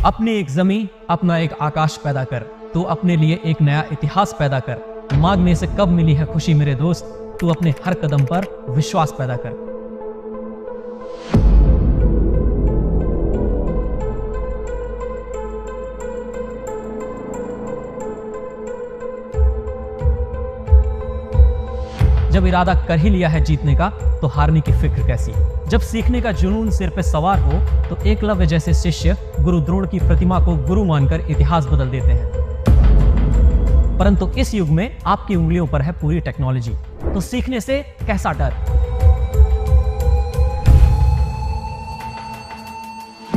अपनी एक जमीन, अपना एक आकाश पैदा कर, तू अपने लिए एक नया इतिहास पैदा कर। मांगने से कब मिली है खुशी मेरे दोस्त, तू अपने हर कदम पर विश्वास पैदा कर। जब इरादा कर ही लिया है जीतने का, तो हारने की फिक्र कैसी। जब सीखने का जुनून सिर पे सवार हो, तो एकलव्य जैसे शिष्य गुरु द्रोण की प्रतिमा को गुरु मानकर इतिहास बदल देते हैं। परंतु इस युग में आपकी उंगलियों पर है पूरी टेक्नोलॉजी, तो सीखने से कैसा डर।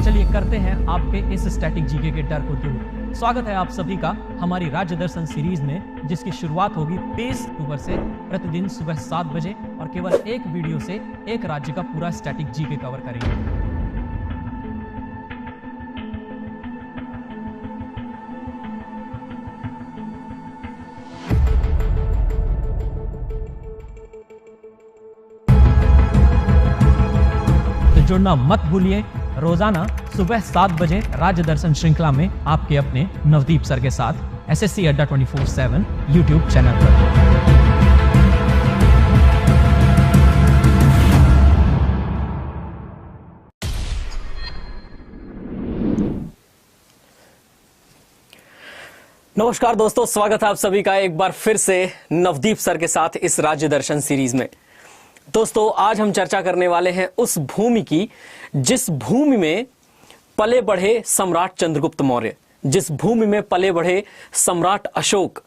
चलिए करते हैं आपके इस स्टैटिक जीके के डर को दूर। स्वागत है आप सभी का हमारी राज्य दर्शन सीरीज में, जिसकी शुरुआत होगी 23 अक्टूबर से। प्रतिदिन सुबह 7 बजे और केवल एक वीडियो से एक राज्य का पूरा स्टैटिक जीके कवर करेंगे। तो जुड़ना मत भूलिए। रोजाना सुबह 7 बजे राज्य दर्शन श्रृंखला में आपके अपने नवदीप सर के साथ एसएससी अड्डा 24/7 यूट्यूब चैनल पर। नमस्कार दोस्तों, स्वागत है आप सभी का एक बार फिर से नवदीप सर के साथ इस राज्य दर्शन सीरीज में। दोस्तों, आज हम चर्चा करने वाले हैं उस भूमि की जिस भूमि में पले बढ़े सम्राट चंद्रगुप्त मौर्य, जिस भूमि में पले बढ़े सम्राट अशोक,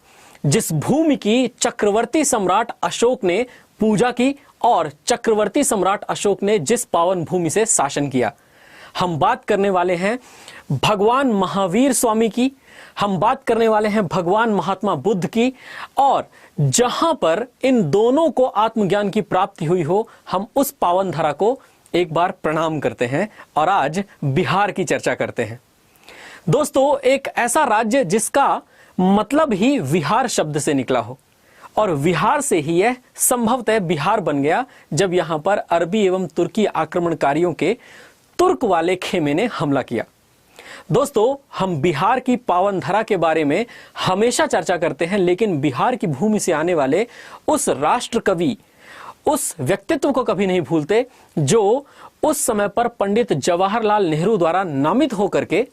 जिस भूमि की चक्रवर्ती सम्राट अशोक ने पूजा की और चक्रवर्ती सम्राट अशोक ने जिस पावन भूमि से शासन किया। हम बात करने वाले हैं भगवान महावीर स्वामी की, हम बात करने वाले हैं भगवान महात्मा बुद्ध की, और जहां पर इन दोनों को आत्मज्ञान की प्राप्ति हुई हो, हम उस पावन धरा को एक बार प्रणाम करते हैं और आज बिहार की चर्चा करते हैं। दोस्तों, एक ऐसा राज्य जिसका मतलब ही विहार शब्द से निकला हो, और विहार से ही यह संभवतः बिहार बन गया जब यहां पर अरबी एवं तुर्की आक्रमणकारियों के तुर्क वाले खेमे ने हमला किया। दोस्तों, हम बिहार की पावन धरा के बारे में हमेशा चर्चा करते हैं, लेकिन बिहार की भूमि से आने वाले उस राष्ट्र कवि, उस व्यक्तित्व को कभी नहीं भूलते जो उस समय पर पंडित जवाहरलाल नेहरू द्वारा नामित होकर के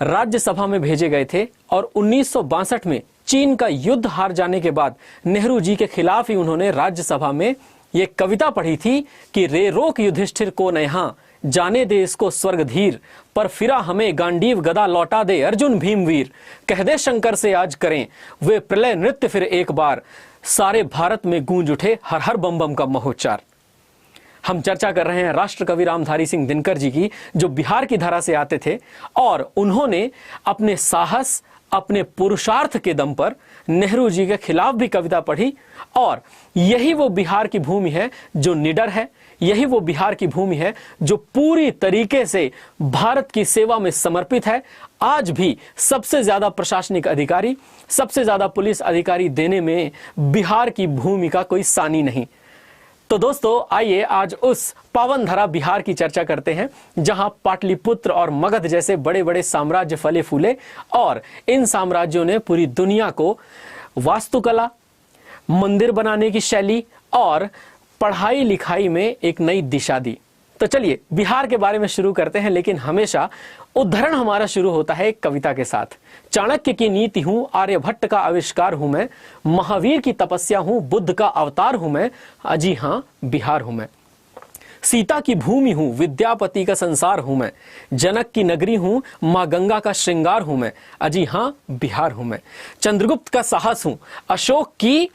राज्यसभा में भेजे गए थे। और 1962 में चीन का युद्ध हार जाने के बाद नेहरू जी के खिलाफ ही उन्होंने राज्यसभा में यह कविता पढ़ी थी कि रे रोक युधिष्ठिर को नहा, जाने दे इसको स्वर्ग धीर, पर फिरा हमें गांडीव गदा लौटा दे अर्जुन भीमवीर, कह दे शंकर से आज करें वे प्रलय नृत्य फिर एक बार, सारे भारत में गूंज उठे हर हर बम बम का महोच्चार। हम चर्चा कर रहे हैं राष्ट्र कवि रामधारी सिंह दिनकर जी की, जो बिहार की धरा से आते थे और उन्होंने अपने साहस, अपने पुरुषार्थ के दम पर नेहरू जी के खिलाफ भी कविता पढ़ी। और यही वो बिहार की भूमि है जो निडर है, यही वो बिहार की भूमि है जो पूरी तरीके से भारत की सेवा में समर्पित है। आज भी सबसे ज्यादा प्रशासनिक अधिकारी, सबसे ज्यादा पुलिस अधिकारी देने में बिहार की भूमि का कोई सानी नहीं। तो दोस्तों, आइए आज उस पावन धरा बिहार की चर्चा करते हैं, जहां पाटलिपुत्र और मगध जैसे बड़े बड़े साम्राज्य फले फूले, और इन साम्राज्यों ने पूरी दुनिया को वास्तुकला, मंदिर बनाने की शैली और पढ़ाई लिखाई में एक नई दिशा दी। तो चलिए बिहार के बारे में शुरू करते हैं, लेकिन हमेशा उद्धरण हमारा शुरू होता है एक कविता के साथ। चाणक्य की नीति हूं, आर्यभट्ट का आविष्कार हूं मैं, महावीर की तपस्या हूं, बुद्ध का अवतार हूं मैं, अजी हां बिहार हूं मैं। सीता की भूमि हूं, विद्यापति का संसार हूं मैं, जनक की नगरी हूं, मां गंगा का श्रृंगार हूं मैं, अजी हां बिहार हूं मैं। चंद्रगुप्त का साहस हूं, अशोक की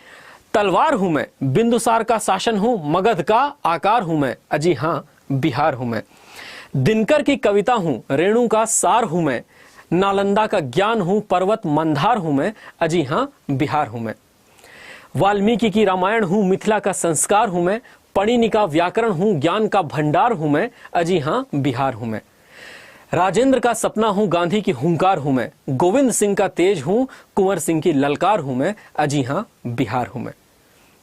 तलवार हूं मैं, बिंदुसार का शासन हूं, मगध का आकार हूं मैं, अजी हां बिहार हूं मैं। दिनकर की कविता हूं, रेणु का सार हूं मैं, नालंदा का ज्ञान हूं, पर्वत मंदार हूं मैं, अजी हां बिहार हूं मैं। वाल्मीकि की रामायण हूं, मिथिला का संस्कार हूं मैं, पणिनि का व्याकरण हूं, ज्ञान का भंडार हूं मैं, अजी हां बिहार हूं मैं। राजेंद्र का सपना हूं, गांधी की हुंकार हूं मैं, गोविंद सिंह का तेज हूं, कुंवर सिंह की ललकार हूं मैं, अजी हां बिहार हूं मैं।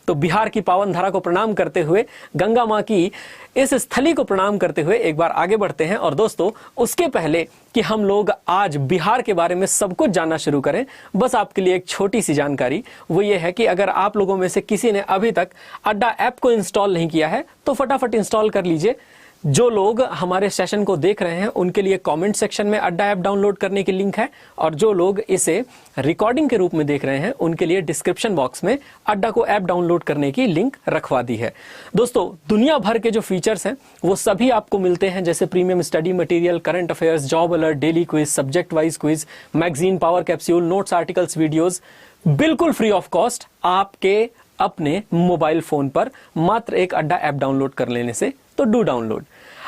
तो बिहार की पावन धारा को प्रणाम करते हुए, गंगा माँ की इस स्थली को प्रणाम करते हुए एक बार आगे बढ़ते हैं। और दोस्तों, उसके पहले कि हम लोग आज बिहार के बारे में सब कुछ जानना शुरू करें, बस आपके लिए एक छोटी सी जानकारी, वो ये है कि अगर आप लोगों में से किसी ने अभी तक अड्डा ऐप को इंस्टॉल नहीं किया है तो फटाफट इंस्टॉल कर लीजिए। जो लोग हमारे सेशन को देख रहे हैं उनके लिए कमेंट सेक्शन में अड्डा ऐप डाउनलोड करने की लिंक है, और जो लोग इसे रिकॉर्डिंग के रूप में देख रहे हैं उनके लिए डिस्क्रिप्शन बॉक्स में अड्डा को ऐप डाउनलोड करने की लिंक रखवा दी है। दोस्तों, दुनिया भर के जो फीचर्स हैं वो सभी आपको मिलते हैं, जैसे premium study material, current affairs, job alert, daily quiz, subject wise quiz, magazine, power capsule, notes, articles, videos, बिल्कुल फ्री ऑफ कॉस्ट आपके अपने मोबाइल फोन पर मात्र एक अड्डा ऐप डाउनलोड कर लेने से। तो डू डाउनलोड।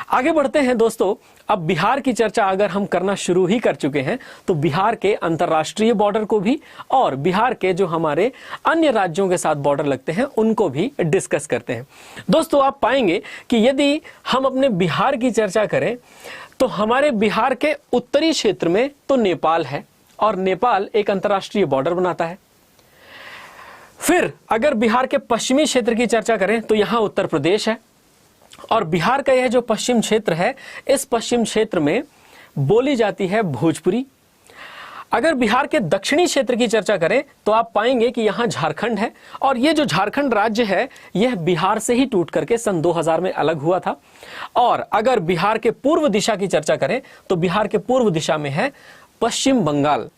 आगे बढ़ते हैं दोस्तों। अब बिहार की चर्चा अगर हम करना शुरू ही कर चुके हैं तो बिहार के अंतर्राष्ट्रीय बॉर्डर को भी और बिहार के जो हमारे अन्य राज्यों के साथ बॉर्डर लगते हैं उनको भी डिस्कस करते हैं। दोस्तों, आप पाएंगे कि यदि हम अपने बिहार की चर्चा करें तो हमारे बिहार के उत्तरी क्षेत्र में तो नेपाल है, और नेपाल एक अंतर्राष्ट्रीय बॉर्डर बनाता है। फिर अगर बिहार के पश्चिमी क्षेत्र की चर्चा करें तो यहां उत्तर प्रदेश है, और बिहार का यह जो पश्चिम क्षेत्र है, इस पश्चिम क्षेत्र में बोली जाती है भोजपुरी। अगर बिहार के दक्षिणी क्षेत्र की चर्चा करें तो आप पाएंगे कि यहां झारखंड है, और यह जो झारखंड राज्य है यह बिहार से ही टूट करके सन 2000 में अलग हुआ था। और अगर बिहार के पूर्व दिशा की चर्चा करें तो बिहार के पूर्व दिशा में है पश्चिम बंगाल,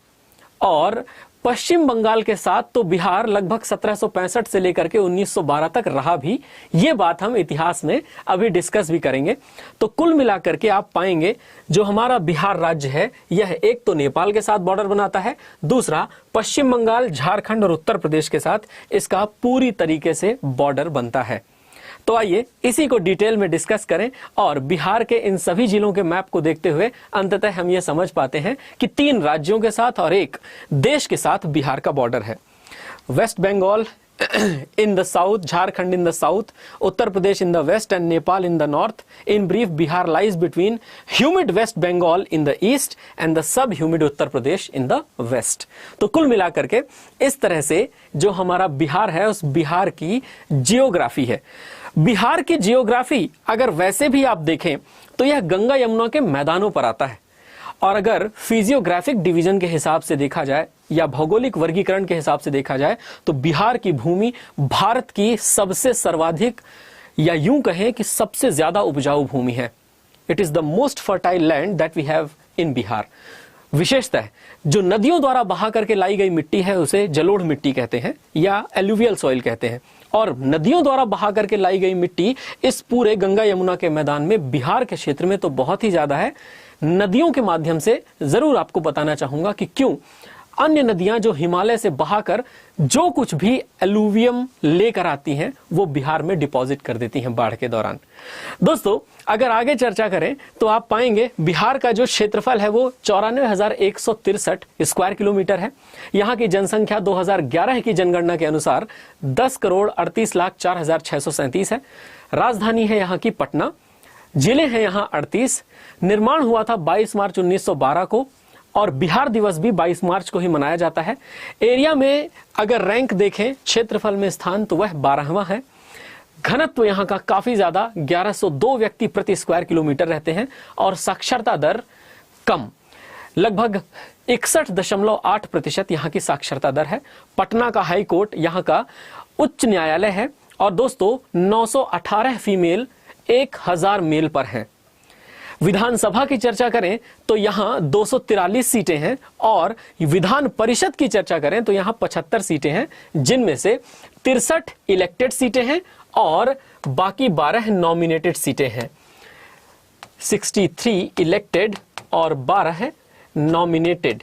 और पश्चिम बंगाल के साथ तो बिहार लगभग 1765 से लेकर के 1912 तक रहा भी। ये बात हम इतिहास में अभी डिस्कस भी करेंगे। तो कुल मिलाकर के आप पाएंगे जो हमारा बिहार राज्य है यह एक तो नेपाल के साथ बॉर्डर बनाता है, दूसरा पश्चिम बंगाल, झारखंड और उत्तर प्रदेश के साथ इसका पूरी तरीके से बॉर्डर बनता है। तो आइए इसी को डिटेल में डिस्कस करें, और बिहार के इन सभी जिलों के मैप को देखते हुए अंततः हम ये समझ पाते हैं कि 3 राज्यों के साथ और एक देश के साथ बिहार का बॉर्डर है। West Bengal in the south, Jharkhand in the south, Uttar Pradesh in the west and Nepal in the north. In brief, Bihar lies between humid West Bengal in the east and the sub-humid Uttar Pradesh in the west. तो कुल मिलाकर के इस तरह से जो हमारा बिहार है उस बिहार की जियोग्राफी है। बिहार की जियोग्राफी अगर वैसे भी आप देखें तो यह गंगा यमुना के मैदानों पर आता है, और अगर फिजियोग्राफिक डिवीजन के हिसाब से देखा जाए या भौगोलिक वर्गीकरण के हिसाब से देखा जाए तो बिहार की भूमि भारत की सबसे सर्वाधिक या यूं कहें कि सबसे ज्यादा उपजाऊ भूमि है। It is the most fertile land that we have in Bihar. विशेषतः जो नदियों द्वारा बहा करके लाई गई मिट्टी है उसे जलोढ़ मिट्टी कहते हैं या एलुवियल सॉइल कहते हैं, और नदियों द्वारा बहा करके लाई गई मिट्टी इस पूरे गंगा यमुना के मैदान में बिहार के क्षेत्र में तो बहुत ही ज्यादा है। नदियों के माध्यम से जरूर आपको बताना चाहूंगा कि क्यों अन्य नदियां जो हिमालय से बहाकर जो कुछ भी एलुवियम लेकर आती हैं वो बिहार में डिपॉजिट कर देती हैं बाढ़ के दौरान। दोस्तों, अगर आगे चर्चा करें तो आप पाएंगे बिहार का जो क्षेत्रफल है वो 94,163 स्क्वायर किलोमीटर है। यहाँ की जनसंख्या 2011 की जनगणना के अनुसार 10,38,04,637 है। राजधानी है यहाँ की पटना, जिले हैं यहाँ 38। निर्माण हुआ था 22 मार्च 1912 को, और बिहार दिवस भी 22 मार्च को ही मनाया जाता है। एरिया में अगर रैंक देखें क्षेत्रफल में स्थान तो वह 12वां है। घनत्व यहाँ का काफी ज्यादा 1102 व्यक्ति प्रति स्क्वायर किलोमीटर रहते हैं, और साक्षरता दर कम लगभग 61.8% यहाँ की साक्षरता दर है। पटना का हाई कोर्ट यहाँ का उच्च न्यायालय है, और दोस्तों 918 फीमेल 1000 मेल पर हैं। विधानसभा की चर्चा करें तो यहां 243 सीटें हैं, और विधान परिषद की चर्चा करें तो यहां 75 सीटें हैं, जिनमें से 63 इलेक्टेड सीटें हैं और बाकी 12 नॉमिनेटेड सीटें हैं। 63 इलेक्टेड और 12 नॉमिनेटेड।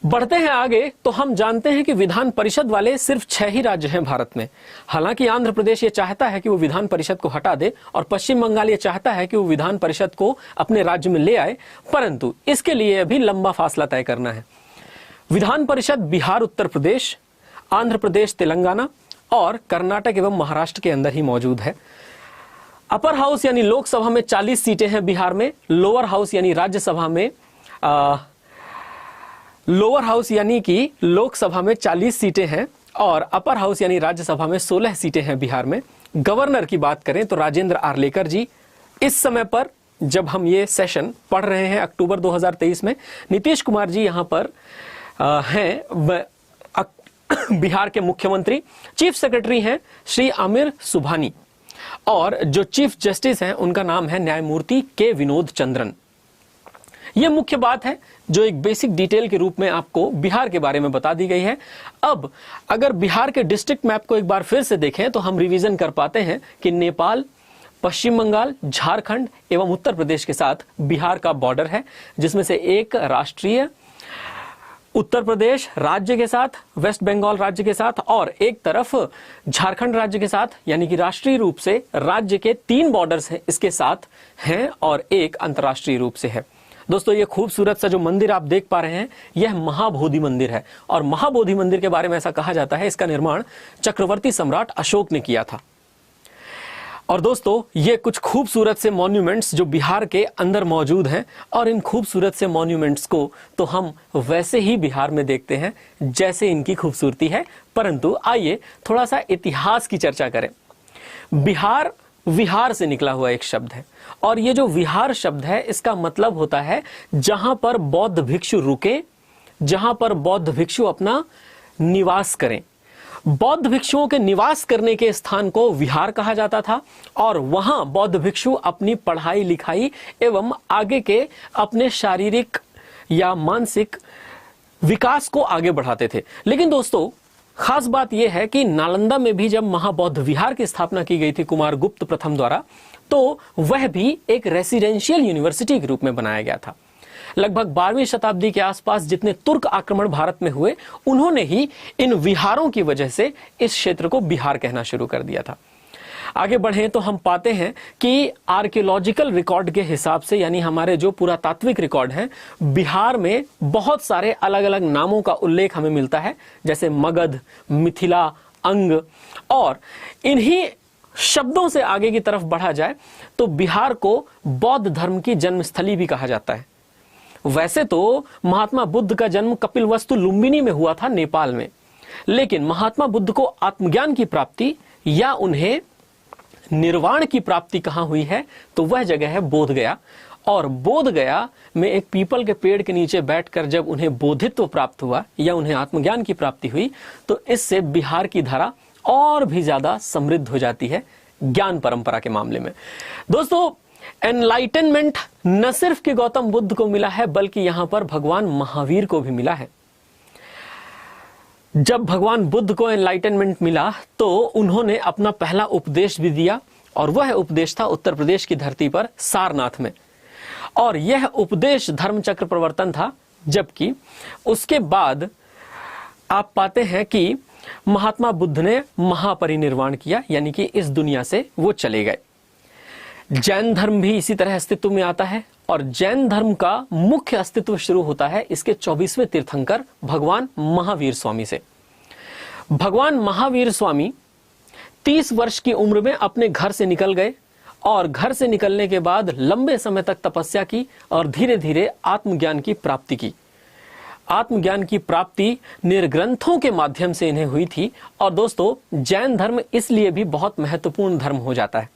बढ़ते हैं आगे तो हम जानते हैं कि विधान परिषद वाले सिर्फ 6 ही राज्य हैं भारत में। हालांकि आंध्र प्रदेश ये चाहता है कि वो विधान परिषद को हटा दे, और पश्चिम बंगाल ये चाहता है कि वो विधान परिषद को अपने राज्य में ले आए, परंतु इसके लिए अभी लंबा फासला तय करना है। विधान परिषद बिहार, उत्तर प्रदेश, आंध्र प्रदेश, तेलंगाना और कर्नाटक एवं महाराष्ट्र के अंदर ही मौजूद है। अपर हाउस यानी लोकसभा में 40 सीटें हैं बिहार में। लोअर हाउस यानी राज्यसभा में लोअर हाउस यानी कि लोकसभा में 40 सीटें हैं, और अपर हाउस यानी राज्यसभा में 16 सीटें हैं बिहार में। गवर्नर की बात करें तो राजेंद्र आर्लेकर जी इस समय पर जब हम ये सेशन पढ़ रहे हैं अक्टूबर 2023 में, नीतीश कुमार जी यहां पर हैं बिहार के मुख्यमंत्री। चीफ सेक्रेटरी हैं श्री आमिर सुबहानी और जो चीफ जस्टिस हैं उनका नाम है न्यायमूर्ति के विनोद चंद्रन। यह मुख्य बात है जो एक बेसिक डिटेल के रूप में आपको बिहार के बारे में बता दी गई है। अब अगर बिहार के डिस्ट्रिक्ट मैप को एक बार फिर से देखें तो हम रिवीजन कर पाते हैं कि नेपाल, पश्चिम बंगाल, झारखंड एवं उत्तर प्रदेश के साथ बिहार का बॉर्डर है, जिसमें से एक राष्ट्रीय उत्तर प्रदेश राज्य के साथ, वेस्ट बंगाल राज्य के साथ और एक तरफ झारखंड राज्य के साथ, यानी कि राष्ट्रीय रूप से राज्य के 3 बॉर्डर्स हैं इसके साथ हैं और एक अंतर्राष्ट्रीय रूप से है। दोस्तों ये खूबसूरत सा जो मंदिर आप देख पा रहे हैं यह महाबोधि मंदिर है और महाबोधि मंदिर के बारे में ऐसा कहा जाता है इसका निर्माण चक्रवर्ती सम्राट अशोक ने किया था। और दोस्तों ये कुछ खूबसूरत से मॉन्यूमेंट्स जो बिहार के अंदर मौजूद हैं और इन खूबसूरत से मॉन्यूमेंट्स को तो हम वैसे ही बिहार में देखते हैं जैसे इनकी खूबसूरती है, परंतु आइए थोड़ा सा इतिहास की चर्चा करें। बिहार विहार से निकला हुआ एक शब्द है और ये जो विहार शब्द है इसका मतलब होता है जहां पर बौद्ध भिक्षु रुके, जहां पर बौद्ध भिक्षु अपना निवास करें। बौद्ध भिक्षुओं के निवास करने के स्थान को विहार कहा जाता था और वहां बौद्ध भिक्षु अपनी पढ़ाई लिखाई एवं आगे के अपने शारीरिक या मानसिक विकास को आगे बढ़ाते थे। लेकिन दोस्तों खास बात यह है कि नालंदा में भी जब महाबौद्ध विहार की स्थापना की गई थी कुमारगुप्त प्रथम द्वारा, तो वह भी एक रेसिडेंशियल यूनिवर्सिटी के रूप में बनाया गया था। लगभग 12वीं शताब्दी के आसपास जितने तुर्क आक्रमण भारत में हुए, उन्होंने ही इन विहारों की वजह से इस क्षेत्र को बिहार कहना शुरू कर दिया था। आगे बढ़े तो हम पाते हैं कि आर्कियोलॉजिकल रिकॉर्ड के हिसाब से, यानी हमारे जो पुरातात्विक रिकॉर्ड हैं, बिहार में बहुत सारे अलग अलग नामों का उल्लेख हमें मिलता है, जैसे मगध, मिथिला, अंग। और इन्हीं शब्दों से आगे की तरफ बढ़ा जाए तो बिहार को बौद्ध धर्म की जन्मस्थली भी कहा जाता है। वैसे तो महात्मा बुद्ध का जन्म कपिलवस्तु लुम्बिनी में हुआ था नेपाल में, लेकिन महात्मा बुद्ध को आत्मज्ञान की प्राप्ति या उन्हें निर्वाण की प्राप्ति कहां हुई है तो वह जगह है बोध गया। और बोध गया में एक पीपल के पेड़ के नीचे बैठकर जब उन्हें बोधित्व प्राप्त हुआ या उन्हें आत्मज्ञान की प्राप्ति हुई तो इससे बिहार की धारा और भी ज्यादा समृद्ध हो जाती है ज्ञान परंपरा के मामले में। दोस्तों एनलाइटनमेंट न सिर्फ कि गौतम बुद्ध को मिला है बल्कि यहां पर भगवान महावीर को भी मिला है। जब भगवान बुद्ध को एनलाइटनमेंट मिला तो उन्होंने अपना पहला उपदेश भी दिया और वह उपदेश था उत्तर प्रदेश की धरती पर सारनाथ में, और यह उपदेश धर्म चक्र प्रवर्तन था। जबकि उसके बाद आप पाते हैं कि महात्मा बुद्ध ने महापरिनिर्वाण किया, यानी कि इस दुनिया से वो चले गए। जैन धर्म भी इसी तरह अस्तित्व में आता है और जैन धर्म का मुख्य अस्तित्व शुरू होता है इसके 24वें तीर्थंकर भगवान महावीर स्वामी से। भगवान महावीर स्वामी 30 वर्ष की उम्र में अपने घर से निकल गए और घर से निकलने के बाद लंबे समय तक तपस्या की और धीरे धीरे आत्मज्ञान की प्राप्ति की। आत्मज्ञान की प्राप्ति निर्ग्रंथों के माध्यम से इन्हें हुई थी। और दोस्तों जैन धर्म इसलिए भी बहुत महत्वपूर्ण धर्म हो जाता है।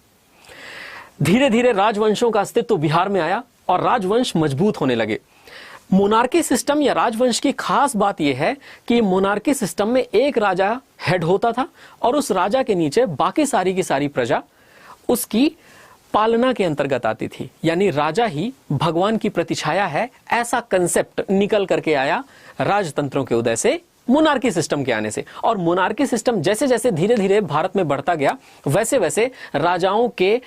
धीरे धीरे राजवंशों का अस्तित्व बिहार में आया और राजवंश मजबूत होने लगे। मोनार्की सिस्टम या राजवंश की खास बात यह है कि मोनार्की सिस्टम में एक राजा हेड होता था और उस राजा के नीचे बाकी सारी की सारी प्रजा उसकी पालना के अंतर्गत आती थी, यानी राजा ही भगवान की प्रतिछाया है, ऐसा कंसेप्ट निकल करके आया राजतंत्रों के उदय से, मोनार्की सिस्टम के आने से। और मोनार्की सिस्टम जैसे जैसे धीरे धीरे भारत में बढ़ता गया वैसे वैसे राजाओं के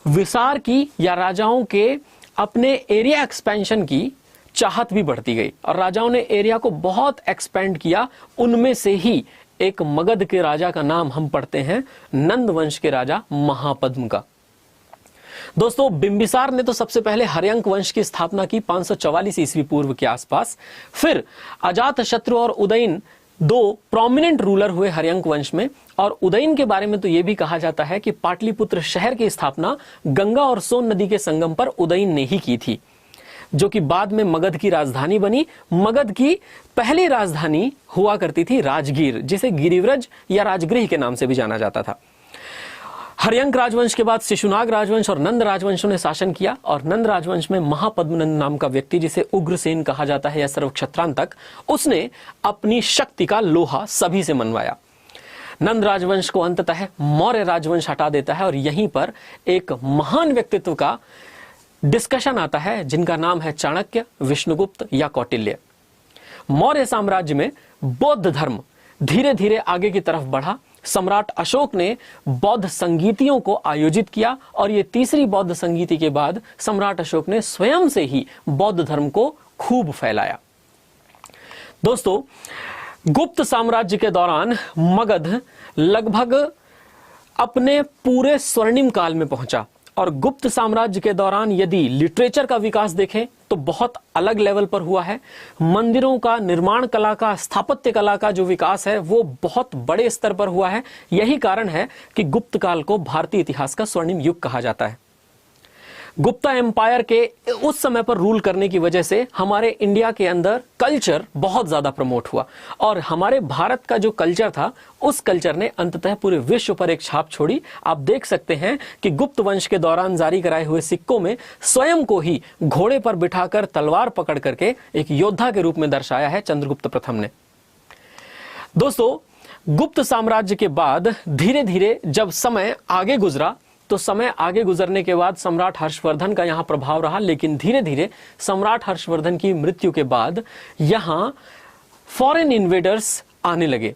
विसार की या राजाओं के अपने एरिया एक्सपेंशन की चाहत भी बढ़ती गई और राजाओं ने एरिया को बहुत एक्सपेंड किया। उनमें से ही एक मगध के राजा का नाम हम पढ़ते हैं, नंद वंश के राजा महापद्म का। दोस्तों बिंबिसार ने तो सबसे पहले हर्यंक वंश की स्थापना की 544 ईस्वी पूर्व के आसपास। फिर अजातशत्रु और उदयन दो प्रोमिनेंट रूलर हुए हर्यंक वंश में। और उदयन के बारे में तो यह भी कहा जाता है कि पाटलिपुत्र शहर की स्थापना गंगा और सोन नदी के संगम पर उदयन ने ही की थी। जो कि बाद में मगध की राजधानी बनी। मगध की पहली राजधानी हुआ करती थी राजगीर, जिसे गिरिव्रज या राजगृह के नाम से भी जाना जाता था। हर्यंक राजवंश के बाद शिशुनाग राजवंश और नंद राजवंशों ने शासन किया, और नंद राजवंश में महापद्मनंद नाम का व्यक्ति, जिसे उग्रसेन कहा जाता है या सर्वक्षत्रांतक, उसने अपनी शक्ति का लोहा सभी से मनवाया। नंद राजवंश को अंततः मौर्य राजवंश हटा देता है, और यहीं पर एक महान व्यक्तित्व का डिस्कशन आता है जिनका नाम है चाणक्य, विष्णुगुप्त या कौटिल्य। मौर्य साम्राज्य में बौद्ध धर्म धीरे धीरे आगे की तरफ बढ़ा। सम्राट अशोक ने बौद्ध संगीतियों को आयोजित किया, और ये तीसरी बौद्ध संगीति के बाद सम्राट अशोक ने स्वयं से ही बौद्ध धर्म को खूब फैलाया। दोस्तों, गुप्त साम्राज्य के दौरान मगध लगभग अपने पूरे स्वर्णिम काल में पहुंचा, और गुप्त साम्राज्य के दौरान यदि लिटरेचर का विकास देखें तो बहुत अलग लेवल पर हुआ है। मंदिरों का, निर्माण कला का, स्थापत्य कला का जो विकास है वो बहुत बड़े स्तर पर हुआ है। यही कारण है कि गुप्त काल को भारतीय इतिहास का स्वर्णिम युग कहा जाता है। गुप्ता एम्पायर के उस समय पर रूल करने की वजह से हमारे इंडिया के अंदर कल्चर बहुत ज्यादा प्रमोट हुआ, और हमारे भारत का जो कल्चर था उस कल्चर ने अंततः पूरे विश्व पर एक छाप छोड़ी। आप देख सकते हैं कि गुप्त वंश के दौरान जारी कराए हुए सिक्कों में स्वयं को ही घोड़े पर बिठाकर तलवार पकड़ करके एक योद्धा के रूप में दर्शाया है चंद्रगुप्त प्रथम ने। दोस्तों, गुप्त साम्राज्य के बाद धीरे धीरे जब समय आगे गुजरा, तो समय आगे गुजरने के बाद सम्राट हर्षवर्धन का यहां प्रभाव रहा, लेकिन धीरे धीरे सम्राट हर्षवर्धन की मृत्यु के बाद यहां फॉरेन इन्वेडर्स आने लगे।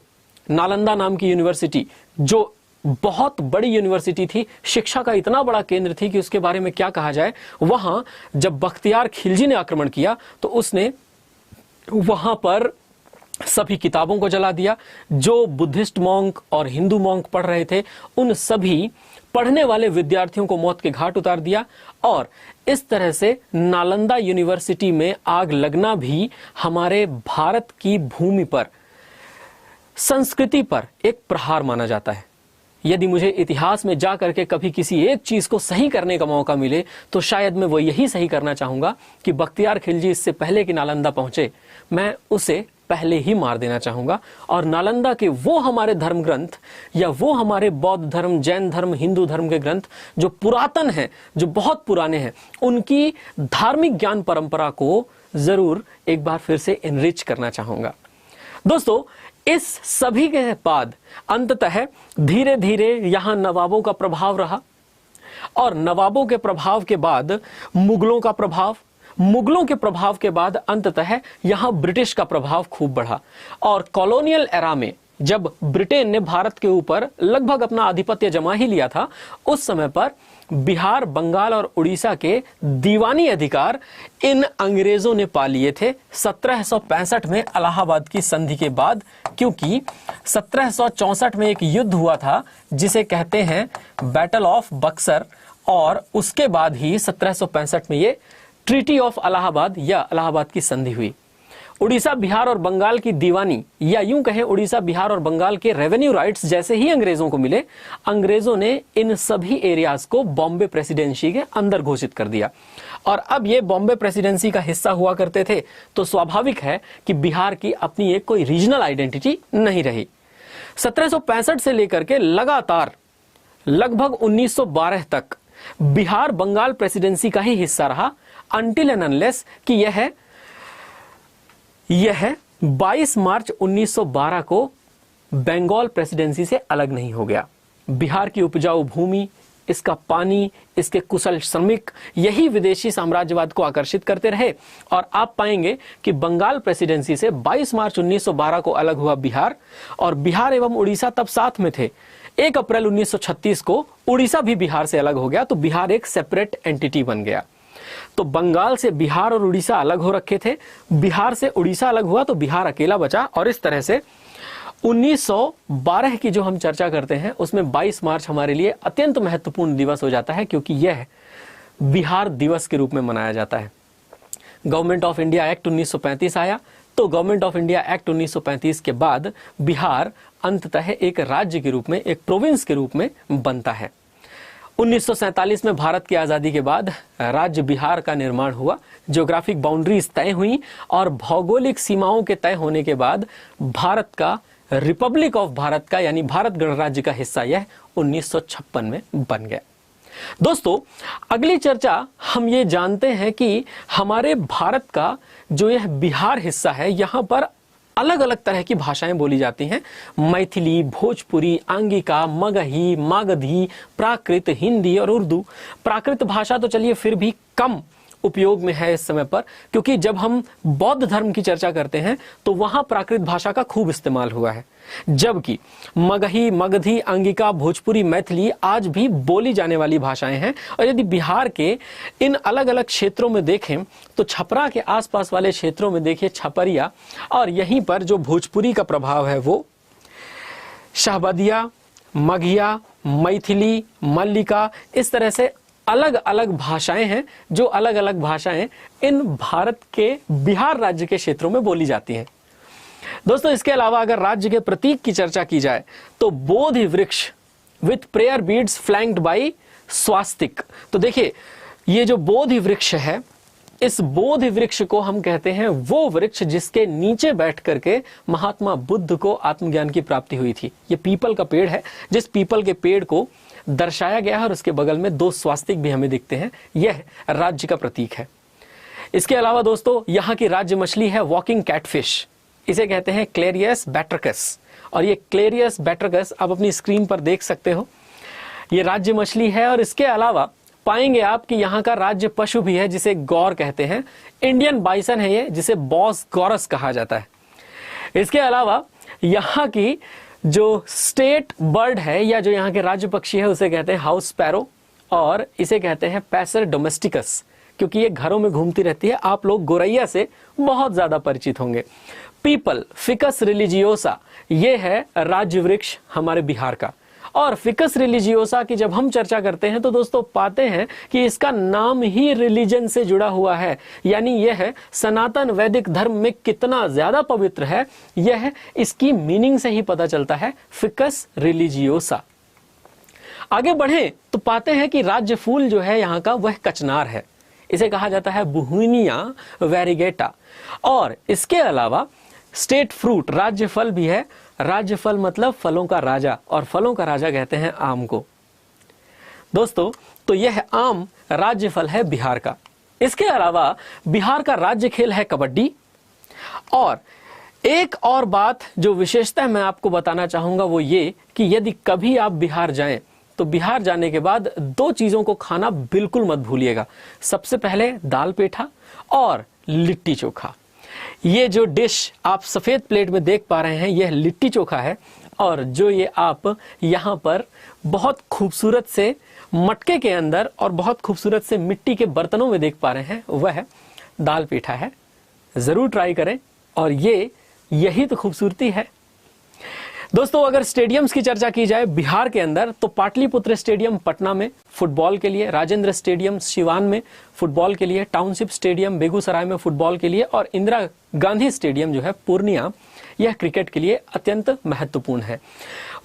नालंदा नाम की यूनिवर्सिटी, जो बहुत बड़ी यूनिवर्सिटी थी, शिक्षा का इतना बड़ा केंद्र थी कि उसके बारे में क्या कहा जाए, वहां जब बख्तियार खिलजी ने आक्रमण किया तो उसने वहां पर सभी किताबों को जला दिया। जो बुद्धिस्ट मॉन्क और हिंदू मॉन्क पढ़ रहे थे, उन सभी पढ़ने वाले विद्यार्थियों को मौत के घाट उतार दिया, और इस तरह से नालंदा यूनिवर्सिटी में आग लगना भी हमारे भारत की भूमि पर, संस्कृति पर एक प्रहार माना जाता है। यदि मुझे इतिहास में जा करके कभी किसी एक चीज को सही करने का मौका मिले तो शायद मैं वो यही सही करना चाहूंगा कि बख्तियार खिलजी इससे पहले कि नालंदा पहुंचे, मैं उसे पहले ही मार देना चाहूंगा, और नालंदा के वो हमारे धर्म ग्रंथ या वो हमारे बौद्ध धर्म, जैन धर्म, हिंदू धर्म के ग्रंथ जो पुरातन हैं, जो बहुत पुराने हैं, उनकी धार्मिक ज्ञान परंपरा को जरूर एक बार फिर से एनरिच करना चाहूंगा। दोस्तों, इस सभी के बाद अंततः धीरे धीरे यहां नवाबों का प्रभाव रहा, और नवाबों के प्रभाव के बाद मुगलों का प्रभाव, मुगलों के प्रभाव के बाद अंततः यहां ब्रिटिश का प्रभाव खूब बढ़ा। और कॉलोनियल एरा में जब ब्रिटेन ने भारत के ऊपर लगभग अपना आधिपत्य जमा ही लिया था, उस समय पर बिहार, बंगाल और उड़ीसा के दीवानी अधिकार इन अंग्रेजों ने पा लिए थे 1765 में इलाहाबाद की संधि के बाद, क्योंकि 1764 में एक युद्ध हुआ था जिसे कहते हैं बैटल ऑफ बक्सर, और उसके बाद ही 1765 में ये ट्रीटी ऑफ इलाहाबाद या इलाहाबाद की संधि हुई। उड़ीसा, बिहार और बंगाल की दीवानी, या यूं कहें उड़ीसा, बिहार और बंगाल के रेवेन्यू राइट्स जैसे ही अंग्रेजों को मिले, अंग्रेजों ने इन सभी एरियाज को बॉम्बे प्रेसिडेंसी के अंदर घोषित कर दिया। और अब ये बॉम्बे प्रेसिडेंसी का हिस्सा हुआ करते थे, तो स्वाभाविक है कि बिहार की अपनी एक कोई रीजनल आइडेंटिटी नहीं रही। 1765 से लेकर के लगातार लगभग 1912 तक बिहार बंगाल प्रेसिडेंसी का ही हिस्सा रहा, अनटिल एंड अनलेस कि यह 22 मार्च 1912 को बंगाल प्रेसिडेंसी से अलग नहीं हो गया। बिहार की उपजाऊ भूमि, इसका पानी, इसके कुशल श्रमिक, यही विदेशी साम्राज्यवाद को आकर्षित करते रहे, और आप पाएंगे कि बंगाल प्रेसिडेंसी से 22 मार्च 1912 को अलग हुआ बिहार, और बिहार एवं उड़ीसा तब साथ में थे। 1 अप्रैल 1936 को उड़ीसा भी बिहार से अलग हो गया, तो बिहार एक सेपरेट एंटिटी बन गया। तो बंगाल से बिहार और उड़ीसा अलग हो रखे थे, बिहार से उड़ीसा अलग हुआ तो बिहार अकेला बचा, और इस तरह से 1912 की जो हम चर्चा करते हैं उसमें 22 मार्च हमारे लिए अत्यंत महत्वपूर्ण दिवस हो जाता है, क्योंकि यह बिहार दिवस के रूप में मनाया जाता है। गवर्नमेंट ऑफ इंडिया एक्ट 1935 आया, तो गवर्नमेंट ऑफ इंडिया एक्ट 1935 के बाद बिहार अंततः एक राज्य के रूप में, एक प्रोविंस के रूप में बनता है। 1947 में भारत की आज़ादी के बाद राज्य बिहार का निर्माण हुआ। ज्योग्राफिक बाउंड्रीज तय हुई और भौगोलिक सीमाओं के तय होने के बाद भारत का रिपब्लिक ऑफ भारत का यानी भारत गणराज्य का हिस्सा यह 1956 में बन गया। दोस्तों, अगली चर्चा हम ये जानते हैं कि हमारे भारत का जो यह बिहार हिस्सा है, यहाँ पर अलग अलग तरह की भाषाएं बोली जाती हैं। मैथिली, भोजपुरी, आंगिका, मगही, मागधी, प्राकृत, हिंदी और उर्दू। प्राकृत भाषा तो चलिए फिर भी कम उपयोग में है इस समय पर, क्योंकि जब हम बौद्ध धर्म की चर्चा करते हैं तो वहां प्राकृत भाषा का खूब इस्तेमाल हुआ है, जबकि मगही, मगधी, आंगिका, भोजपुरी, मैथिली आज भी बोली जाने वाली भाषाएं हैं। और यदि बिहार के इन अलग अलग क्षेत्रों में देखें तो छपरा के आसपास वाले क्षेत्रों में देखिए छपरिया, और यहीं पर जो भोजपुरी का प्रभाव है वो शाहबदिया, मघिया, मैथिली, मल्लिका, इस तरह से अलग अलग भाषाएं हैं जो अलग अलग भाषाएं इन भारत के बिहार राज्य के क्षेत्रों में बोली जाती हैं। दोस्तों, इसके अलावा अगर राज्य के प्रतीक की चर्चा की जाए तो Bodhi Vriksha with prayer beads flanked by swastika. तो देखिए, ये जो बोधि वृक्ष है, इस बोधि वृक्ष को हम कहते हैं वो वृक्ष जिसके नीचे बैठ करके महात्मा बुद्ध को आत्मज्ञान की प्राप्ति हुई थी। ये पीपल का पेड़ है, जिस पीपल के पेड़ को दर्शाया गया है और उसके बगल में दो स्वास्तिक भी हमें दिखते हैं। यह राज्य का प्रतीक है। इसके अलावा दोस्तों, यहाँ की राज्य मछली है वॉकिंग कैटफिश। इसे कहते हैं क्लेरियस बैट्रिकस, और ये क्लेरियस बैट्रिकस आप अपनी स्क्रीन पर देख सकते हो। ये राज्य मछली है। और इसके अलावा पाएंगे आप कि यहाँ का राज्य पशु भी है जिसे गौर कहते हैं। इंडियन बाइसन है ये, जिसे बॉस गौरस कहा जाता है। इसके अलावा यहाँ की जो स्टेट बर्ड है या जो यहाँ के राज्य पक्षी है उसे कहते हैं हाउस स्पैरो, और इसे कहते हैं पैसर डोमेस्टिकस, क्योंकि ये घरों में घूमती रहती है। आप लोग गोरैया से बहुत ज्यादा परिचित होंगे। पीपल, फिकस रिलीजियोसा, ये है राज्य वृक्ष हमारे बिहार का। और फिकस रिलीजियोसा की जब हम चर्चा करते हैं तो दोस्तों पाते हैं कि इसका नाम ही रिलीजन से जुड़ा हुआ है, यानी यह है सनातन वैदिक धर्म में कितना ज्यादा पवित्र है, यह इसकी मीनिंग से ही पता चलता है, फिकस रिलीजियोसा। आगे बढ़े तो पाते हैं कि राज्य फूल जो है यहाँ का वह कचनार है। इसे कहा जाता है बुहिनिया वेरिगेटा। और इसके अलावा स्टेट फ्रूट राज्य फल भी है। राज्य फल मतलब फलों का राजा, और फलों का राजा कहते हैं आम को। दोस्तों, तो यह आम राज्य फल है बिहार का। इसके अलावा बिहार का राज्य खेल है कबड्डी। और एक और बात जो विशेषता मैं आपको बताना चाहूंगा वो ये कि यदि कभी आप बिहार जाएं तो बिहार जाने के बाद दो चीजों को खाना बिल्कुल मत भूलिएगा। सबसे पहले दाल पेठा और लिट्टी चोखा। ये जो डिश आप सफेद प्लेट में देख पा रहे हैं यह लिट्टी चोखा है, और जो ये आप यहाँ पर बहुत खूबसूरत से मटके के अंदर और बहुत खूबसूरत से मिट्टी के बर्तनों में देख पा रहे हैं वह दाल पेठा है। जरूर ट्राई करें, और यही तो खूबसूरती है। दोस्तों, अगर स्टेडियम्स की चर्चा की जाए बिहार के अंदर तो पाटलिपुत्र स्टेडियम पटना में फुटबॉल के लिए, राजेंद्र स्टेडियम सिवान में फुटबॉल के लिए, टाउनशिप स्टेडियम बेगूसराय में फुटबॉल के लिए, और इंदिरा गांधी स्टेडियम जो है पूर्णिया, यह क्रिकेट के लिए अत्यंत महत्वपूर्ण है।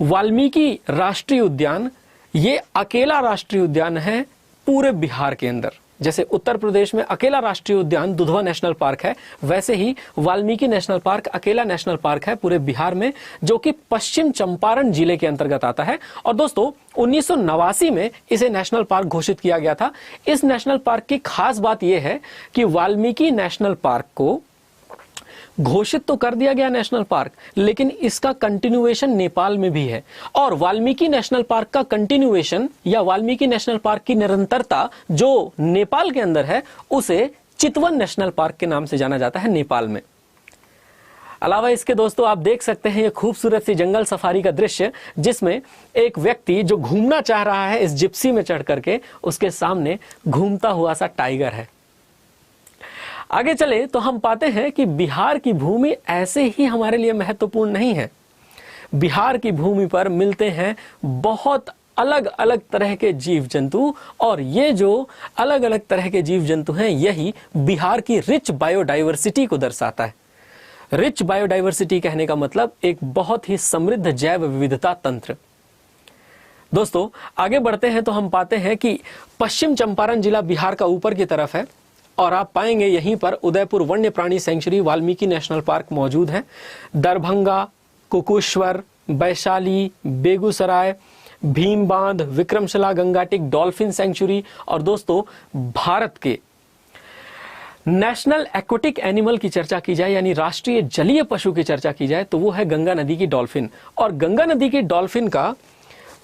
वाल्मीकि राष्ट्रीय उद्यान ये अकेला राष्ट्रीय उद्यान है पूरे बिहार के अंदर। जैसे उत्तर प्रदेश में अकेला राष्ट्रीय उद्यान दुधवा नेशनल पार्क है, वैसे ही वाल्मीकि नेशनल पार्क अकेला नेशनल पार्क है पूरे बिहार में, जो कि पश्चिम चंपारण जिले के अंतर्गत आता है। और दोस्तों 1989 में इसे नेशनल पार्क घोषित किया गया था। इस नेशनल पार्क की खास बात यह है कि वाल्मीकि नेशनल पार्क को घोषित तो कर दिया गया नेशनल पार्क, लेकिन इसका कंटिन्यूएशन नेपाल में भी है। और वाल्मीकि नेशनल पार्क का कंटिन्यूएशन या वाल्मीकि नेशनल पार्क की निरंतरता जो नेपाल के अंदर है उसे चितवन नेशनल पार्क के नाम से जाना जाता है नेपाल में। अलावा इसके दोस्तों आप देख सकते हैं ये खूबसूरत सी जंगल सफारी का दृश्य, जिसमें एक व्यक्ति जो घूमना चाह रहा है इस जिप्सी में चढ़ करके, उसके सामने घूमता हुआ सा टाइगर है। आगे चले तो हम पाते हैं कि बिहार की भूमि ऐसे ही हमारे लिए महत्वपूर्ण नहीं है। बिहार की भूमि पर मिलते हैं बहुत अलग अलग तरह के जीव जंतु, और ये जो अलग अलग तरह के जीव जंतु हैं यही बिहार की रिच बायोडाइवर्सिटी को दर्शाता है। रिच बायोडाइवर्सिटी कहने का मतलब एक बहुत ही समृद्ध जैव विविधता तंत्र। दोस्तों आगे बढ़ते हैं तो हम पाते हैं कि पश्चिम चंपारण जिला बिहार का ऊपर की तरफ है और आप पाएंगे यहीं पर उदयपुर वन्य प्राणी सेंचुरी वाल्मीकि नेशनल पार्क मौजूद है। दरभंगा, कुकुश्वर, वैशाली, बेगूसराय, भीम बांध, विक्रमशिला गंगाटिक डॉल्फिन सेंचुरी और दोस्तों भारत के नेशनल एक्वेटिक एनिमल की चर्चा की जाए यानी राष्ट्रीय जलीय पशु की चर्चा की जाए तो वो है गंगा नदी की डॉल्फिन। और गंगा नदी की डॉल्फिन का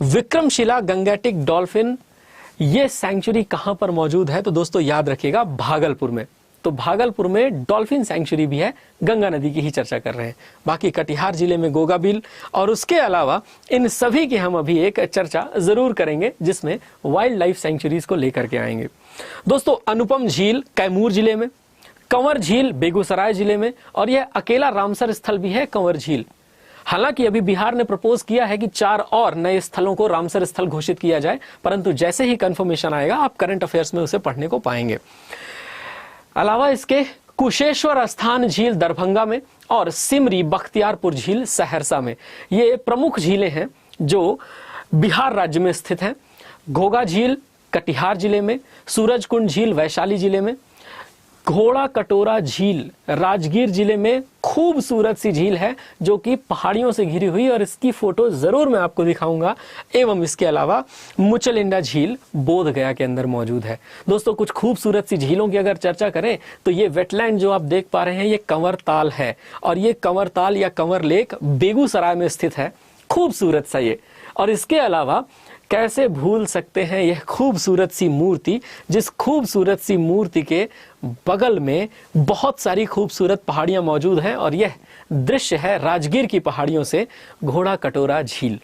विक्रमशिला गंगाटिक डॉल्फिन ये सेंचुरी कहां पर मौजूद है तो दोस्तों याद रखिएगा भागलपुर में। तो भागलपुर में डॉल्फिन सेंचुरी भी है, गंगा नदी की ही चर्चा कर रहे हैं। बाकी कटिहार जिले में गोगाबिल और उसके अलावा इन सभी की हम अभी एक चर्चा जरूर करेंगे जिसमें वाइल्ड लाइफ सेंचुरीज को लेकर के आएंगे। दोस्तों अनुपम झील कैमूर जिले में, कंवर झील बेगूसराय जिले में और यह अकेला रामसर स्थल भी है कंवर झील। हालांकि अभी बिहार ने प्रपोज किया है कि 4 और नए स्थलों को रामसर स्थल घोषित किया जाए, परंतु जैसे ही कंफर्मेशन आएगा आप करंट अफेयर्स में उसे पढ़ने को पाएंगे। अलावा इसके कुशेश्वर स्थान झील दरभंगा में और सिमरी बख्तियारपुर झील सहरसा में, ये प्रमुख झीलें हैं जो बिहार राज्य में स्थित हैं। घोघा झील कटिहार जिले में, सूरजकुंड झील वैशाली जिले में, घोड़ा कटोरा झील राजगीर जिले में खूबसूरत सी झील है जो कि पहाड़ियों से घिरी हुई और इसकी फोटो जरूर मैं आपको दिखाऊंगा। एवं इसके अलावा मुचलिंडा झील बोध गया के अंदर मौजूद है। दोस्तों कुछ खूबसूरत सी झीलों की अगर चर्चा करें तो ये वेटलैंड जो आप देख पा रहे हैं ये कंवर ताल है और ये कंवर ताल या कंवर लेक बेगूसराय में स्थित है। खूबसूरत सा ये, और इसके अलावा कैसे भूल सकते हैं यह खूबसूरत सी मूर्ति, जिस खूबसूरत सी मूर्ति के बगल में बहुत सारी खूबसूरत पहाड़ियां मौजूद हैं और यह दृश्य है राजगीर की पहाड़ियों से घोड़ा कटोरा झील।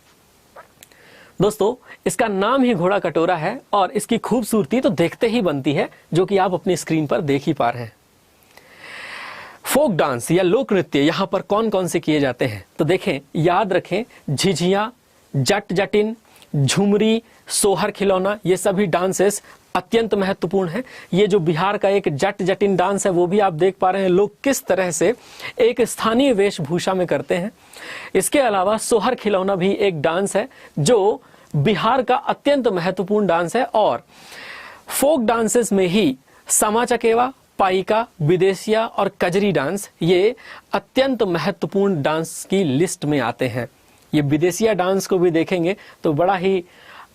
दोस्तों इसका नाम ही घोड़ा कटोरा है और इसकी खूबसूरती तो देखते ही बनती है जो कि आप अपनी स्क्रीन पर देख ही पा रहे हैं। फोक डांस या लोक नृत्य यहां पर कौन कौन से किए जाते हैं तो देखें, याद रखें, झिझिया, जट जटिन, झुमरी, सोहर खिलौना, ये सभी डांसेस अत्यंत महत्वपूर्ण है। ये जो बिहार का एक जट जटिन डांस है वो भी आप देख पा रहे हैं लोग किस तरह से एक स्थानीय वेशभूषा में करते हैं। इसके अलावा सोहर खिलौना भी एक डांस है जो बिहार का अत्यंत महत्वपूर्ण डांस है। और फोक डांसेस में ही समा चकेवा, पाइका, विदेशिया और कजरी डांस ये अत्यंत महत्वपूर्ण डांस की लिस्ट में आते हैं। ये विदेशिया डांस को भी देखेंगे तो बड़ा ही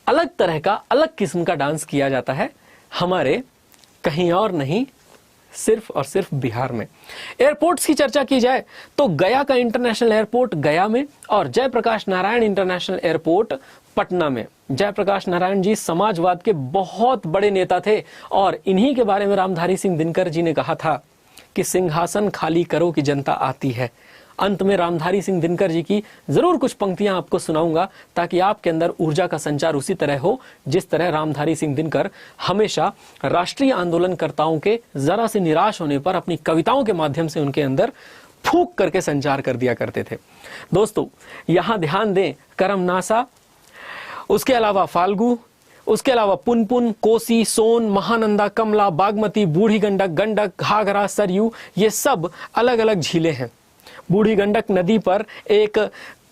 अलग तरह का अलग किस्म का डांस किया जाता है हमारे कहीं और नहीं, सिर्फ और सिर्फ बिहार में। एयरपोर्ट्स की चर्चा की जाए तो गया का इंटरनेशनल एयरपोर्ट गया में और जयप्रकाश नारायण इंटरनेशनल एयरपोर्ट पटना में। जयप्रकाश नारायण जी समाजवाद के बहुत बड़े नेता थे और इन्हीं के बारे में रामधारी सिंह दिनकर जी ने कहा था कि सिंहासन खाली करो कि जनता आती है। अंत में रामधारी सिंह दिनकर जी की जरूर कुछ पंक्तियां आपको सुनाऊंगा ताकि आपके अंदर ऊर्जा का संचार उसी तरह हो जिस तरह रामधारी सिंह दिनकर हमेशा राष्ट्रीय आंदोलनकर्ताओं के जरा से निराश होने पर अपनी कविताओं के माध्यम से उनके अंदर फूंक करके संचार कर दिया करते थे। दोस्तों यहां ध्यान दें, करमनासा, उसके अलावा फाल्गु, उसके अलावा पुनपुन, कोसी, सोन, महानंदा, कमला, बागमती, बूढ़ी गंडक, गंडक, घाघरा, सरयू, ये सब अलग अलग झीलें हैं। बूढ़ी गंडक नदी पर एक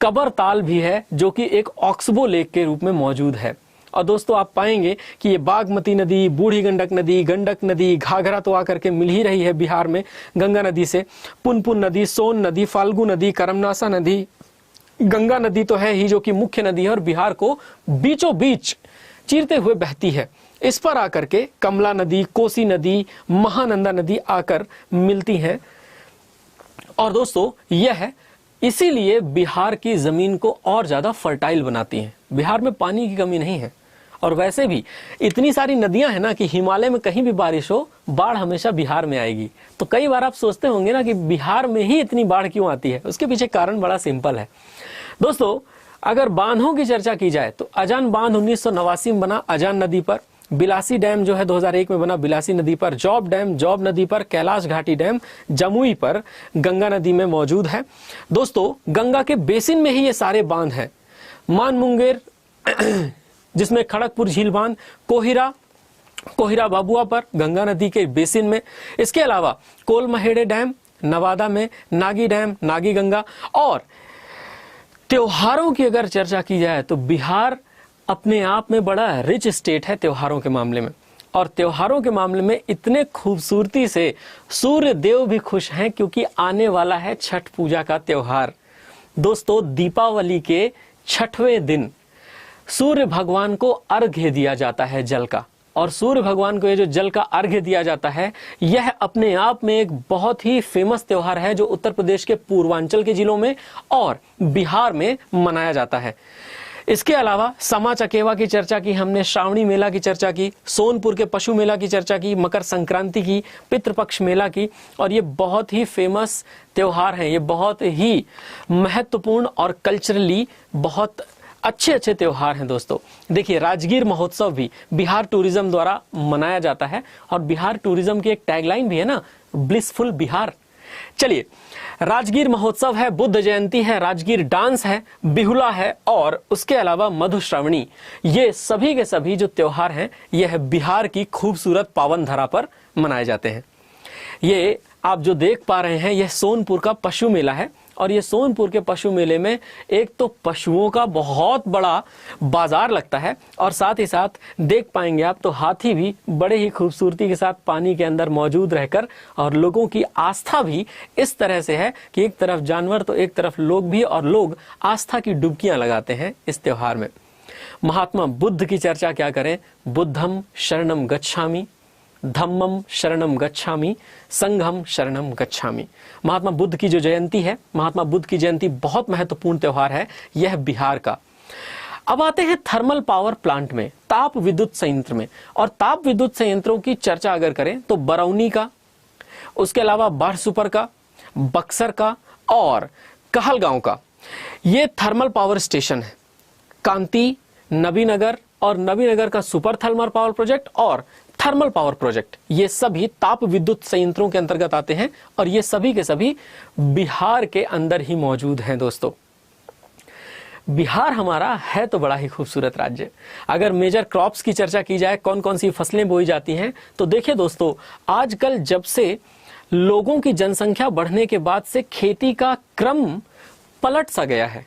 कबर ताल भी है जो कि एक ऑक्सबो लेक के रूप में मौजूद है। और दोस्तों आप पाएंगे कि ये बागमती नदी, बूढ़ी गंडक नदी, घाघरा तो आकर के मिल ही रही है बिहार में गंगा नदी से, पुनपुन नदी, सोन नदी, फाल्गु नदी, करमनासा नदी, गंगा नदी तो है ही जो कि मुख्य नदी है और बिहार को बीचों बीच चीरते हुए बहती है। इस पर आकर के कमला नदी, कोसी नदी, महानंदा नदी आकर मिलती हैं। और दोस्तों यह इसीलिए बिहार की जमीन को और ज्यादा फर्टाइल बनाती हैं। बिहार में पानी की कमी नहीं है और वैसे भी इतनी सारी नदियां हैं ना कि हिमालय में कहीं भी बारिश हो बाढ़ हमेशा बिहार में आएगी। तो कई बार आप सोचते होंगे ना कि बिहार में ही इतनी बाढ़ क्यों आती है, उसके पीछे कारण बड़ा सिंपल है। दोस्तों अगर बांधों की चर्चा की जाए तो अजान बांध 1989 में बना अजान नदी पर, बिलासी डैम जो है 2001 में बना बिलासी नदी पर, जॉब डैम जॉब नदी पर, कैलाश घाटी डैम जमुई पर गंगा नदी में मौजूद है। दोस्तों गंगा के बेसिन में ही ये सारे बांध हैं। मान मुंगेर जिसमें खड़गपुर झील बांध, कोहिरा बाबुआ पर गंगा नदी के बेसिन में। इसके अलावा कोलमहेड़े डैम नवादा में, नागी डैम, नागी गंगा। और त्योहारों की अगर चर्चा की जाए तो बिहार अपने आप में बड़ा रिच स्टेट है त्योहारों के मामले में, और त्योहारों के मामले में इतने खूबसूरती से सूर्य देव भी खुश हैं क्योंकि आने वाला है छठ पूजा का त्योहार। दोस्तों, दीपावली के छठवें दिन सूर्य भगवान को अर्घ्य दिया जाता है जल का, और सूर्य भगवान को ये जो जल का अर्घ्य दिया जाता है, यह अपने आप में एक बहुत ही फेमस त्योहार है जो उत्तर प्रदेश के पूर्वांचल के जिलों में और बिहार में मनाया जाता है। इसके अलावा समा चकेवा की चर्चा की हमने, श्रावणी मेला की चर्चा की, सोनपुर के पशु मेला की चर्चा की, मकर संक्रांति की, पितृपक्ष मेला की, और ये बहुत ही फेमस त्योहार हैं। ये बहुत ही महत्वपूर्ण और कल्चरली बहुत अच्छे अच्छे त्योहार हैं। दोस्तों देखिए, राजगीर महोत्सव भी बिहार टूरिज्म द्वारा मनाया जाता है, और बिहार टूरिज्म की एक टैगलाइन भी है ना, ब्लिसफुल बिहार। चलिए, राजगीर महोत्सव है, बुद्ध जयंती है, राजगीर डांस है, बिहुला है, और उसके अलावा मधुश्रावणी, ये सभी के सभी जो त्योहार हैं यह बिहार की खूबसूरत पावन धरा पर मनाए जाते हैं। ये आप जो देख पा रहे हैं यह सोनपुर का पशु मेला है, और ये सोनपुर के पशु मेले में एक तो पशुओं का बहुत बड़ा बाजार लगता है, और साथ ही साथ देख पाएंगे आप तो हाथी भी बड़े ही खूबसूरती के साथ पानी के अंदर मौजूद रहकर, और लोगों की आस्था भी इस तरह से है कि एक तरफ जानवर तो एक तरफ लोग भी, और लोग आस्था की डुबकियां लगाते हैं इस त्योहार में। महात्मा बुद्ध की चर्चा क्या करें, बुद्धम शरणम गच्छामि, धम्मम शरणम गच्छामि, संघम शरणम गच्छामि। महात्मा बुद्ध की जो जयंती है, महात्मा बुद्ध की जयंती बहुत महत्वपूर्ण त्योहार है यह बिहार का। अब आते हैं थर्मल पावर प्लांट में, ताप विद्युत संयंत्र में, और ताप विद्युत संयंत्रों की चर्चा अगर करें तो बरौनी का, उसके अलावा बारसूपर का, बक्सर का और कहलगांव का ये थर्मल पावर स्टेशन है। कांती, नबीनगर और नबीनगर का सुपर थर्मल पावर प्रोजेक्ट और थर्मल पावर प्रोजेक्ट, ये सभी ताप विद्युत संयंत्रों के अंतर्गत आते हैं, और ये सभी के सभी बिहार के अंदर ही मौजूद हैं। दोस्तों, बिहार हमारा है तो बड़ा ही खूबसूरत राज्य। अगर मेजर क्रॉप्स की चर्चा की जाए, कौन कौन सी फसलें बोई जाती हैं, तो देखिए दोस्तों, आजकल जब से लोगों की जनसंख्या बढ़ने के बाद से खेती का क्रम पलट सा गया है।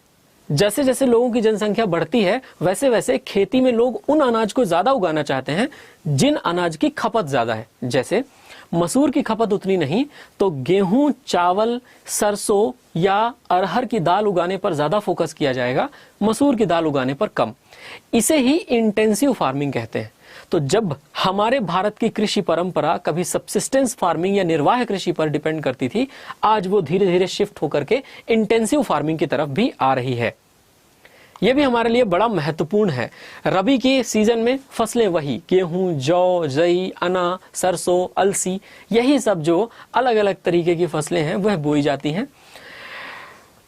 जैसे जैसे लोगों की जनसंख्या बढ़ती है वैसे वैसे खेती में लोग उन अनाज को ज्यादा उगाना चाहते हैं जिन अनाज की खपत ज्यादा है। जैसे मसूर की खपत उतनी नहीं तो गेहूं, चावल, सरसों या अरहर की दाल उगाने पर ज्यादा फोकस किया जाएगा, मसूर की दाल उगाने पर कम। इसे ही इंटेंसिव फार्मिंग कहते हैं। तो जब हमारे भारत की कृषि परंपरा कभी सबसिस्टेंस फार्मिंग या निर्वाह कृषि पर डिपेंड करती थी, आज वो धीरे धीरे शिफ्ट होकर के इंटेंसिव फार्मिंग की तरफ भी आ रही है। यह भी हमारे लिए बड़ा महत्वपूर्ण है। रबी के सीजन में फसलें वही गेहूं, जौ, जई, अना, सरसों, अलसी, यही सब जो अलग अलग तरीके की फसलें हैं वह बोई जाती हैं।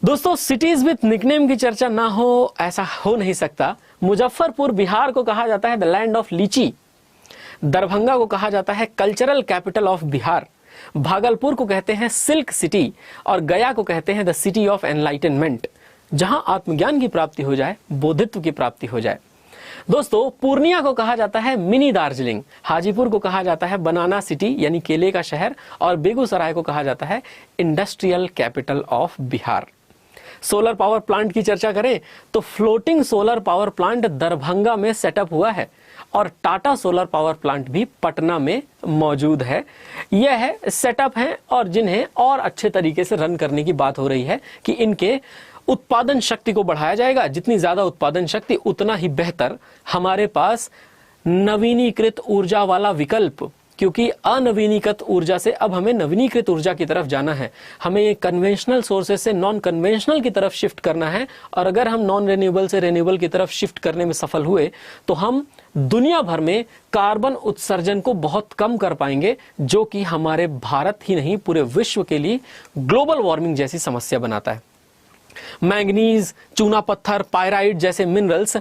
दोस्तों, सिटीज विथ निकनेम की चर्चा ना हो ऐसा हो नहीं सकता। मुजफ्फरपुर बिहार को कहा जाता है द लैंड ऑफ लीची, दरभंगा को कहा जाता है cultural capital of Bihar, Bhagalpur को कहते हैं सिल्क सिटी, और गया को कहते हैं द सिटी ऑफ एनलाइटनमेंट, जहां आत्मज्ञान की प्राप्ति हो जाए, बोधित्व की प्राप्ति हो जाए। दोस्तों, पूर्णिया को कहा जाता है मिनी दार्जिलिंग, हाजीपुर को कहा जाता है बनाना सिटी यानी केले का शहर, और बेगूसराय को कहा जाता है industrial capital of Bihar. Solar power plant की चर्चा करें तो floating solar power plant Darbhanga में सेटअप हुआ है, और टाटा सोलर पावर प्लांट भी पटना में मौजूद है। यह सेटअप हैं और जिन्हें और अच्छे तरीके से रन करने की बात हो रही है कि इनके उत्पादन शक्ति को बढ़ाया जाएगा। जितनी ज्यादा उत्पादन शक्ति उतना ही बेहतर हमारे पास नवीनीकृत ऊर्जा वाला विकल्प, क्योंकि अनवीनीकृत ऊर्जा से अब हमें नवीनीकृत ऊर्जा की तरफ जाना है। हमें कन्वेंशनल सोर्सेज से नॉन कन्वेंशनल की तरफ शिफ्ट करना है, और अगर हम नॉन रेन्यूएबल से रेन्यूएबल की तरफ शिफ्ट करने में सफल हुए तो हम दुनिया भर में कार्बन उत्सर्जन को बहुत कम कर पाएंगे, जो कि हमारे भारत ही नहीं पूरे विश्व के लिए ग्लोबल वार्मिंग जैसी समस्या बनाता है। मैंगनीज, चूना पत्थर, पायराइट जैसे मिनरल्स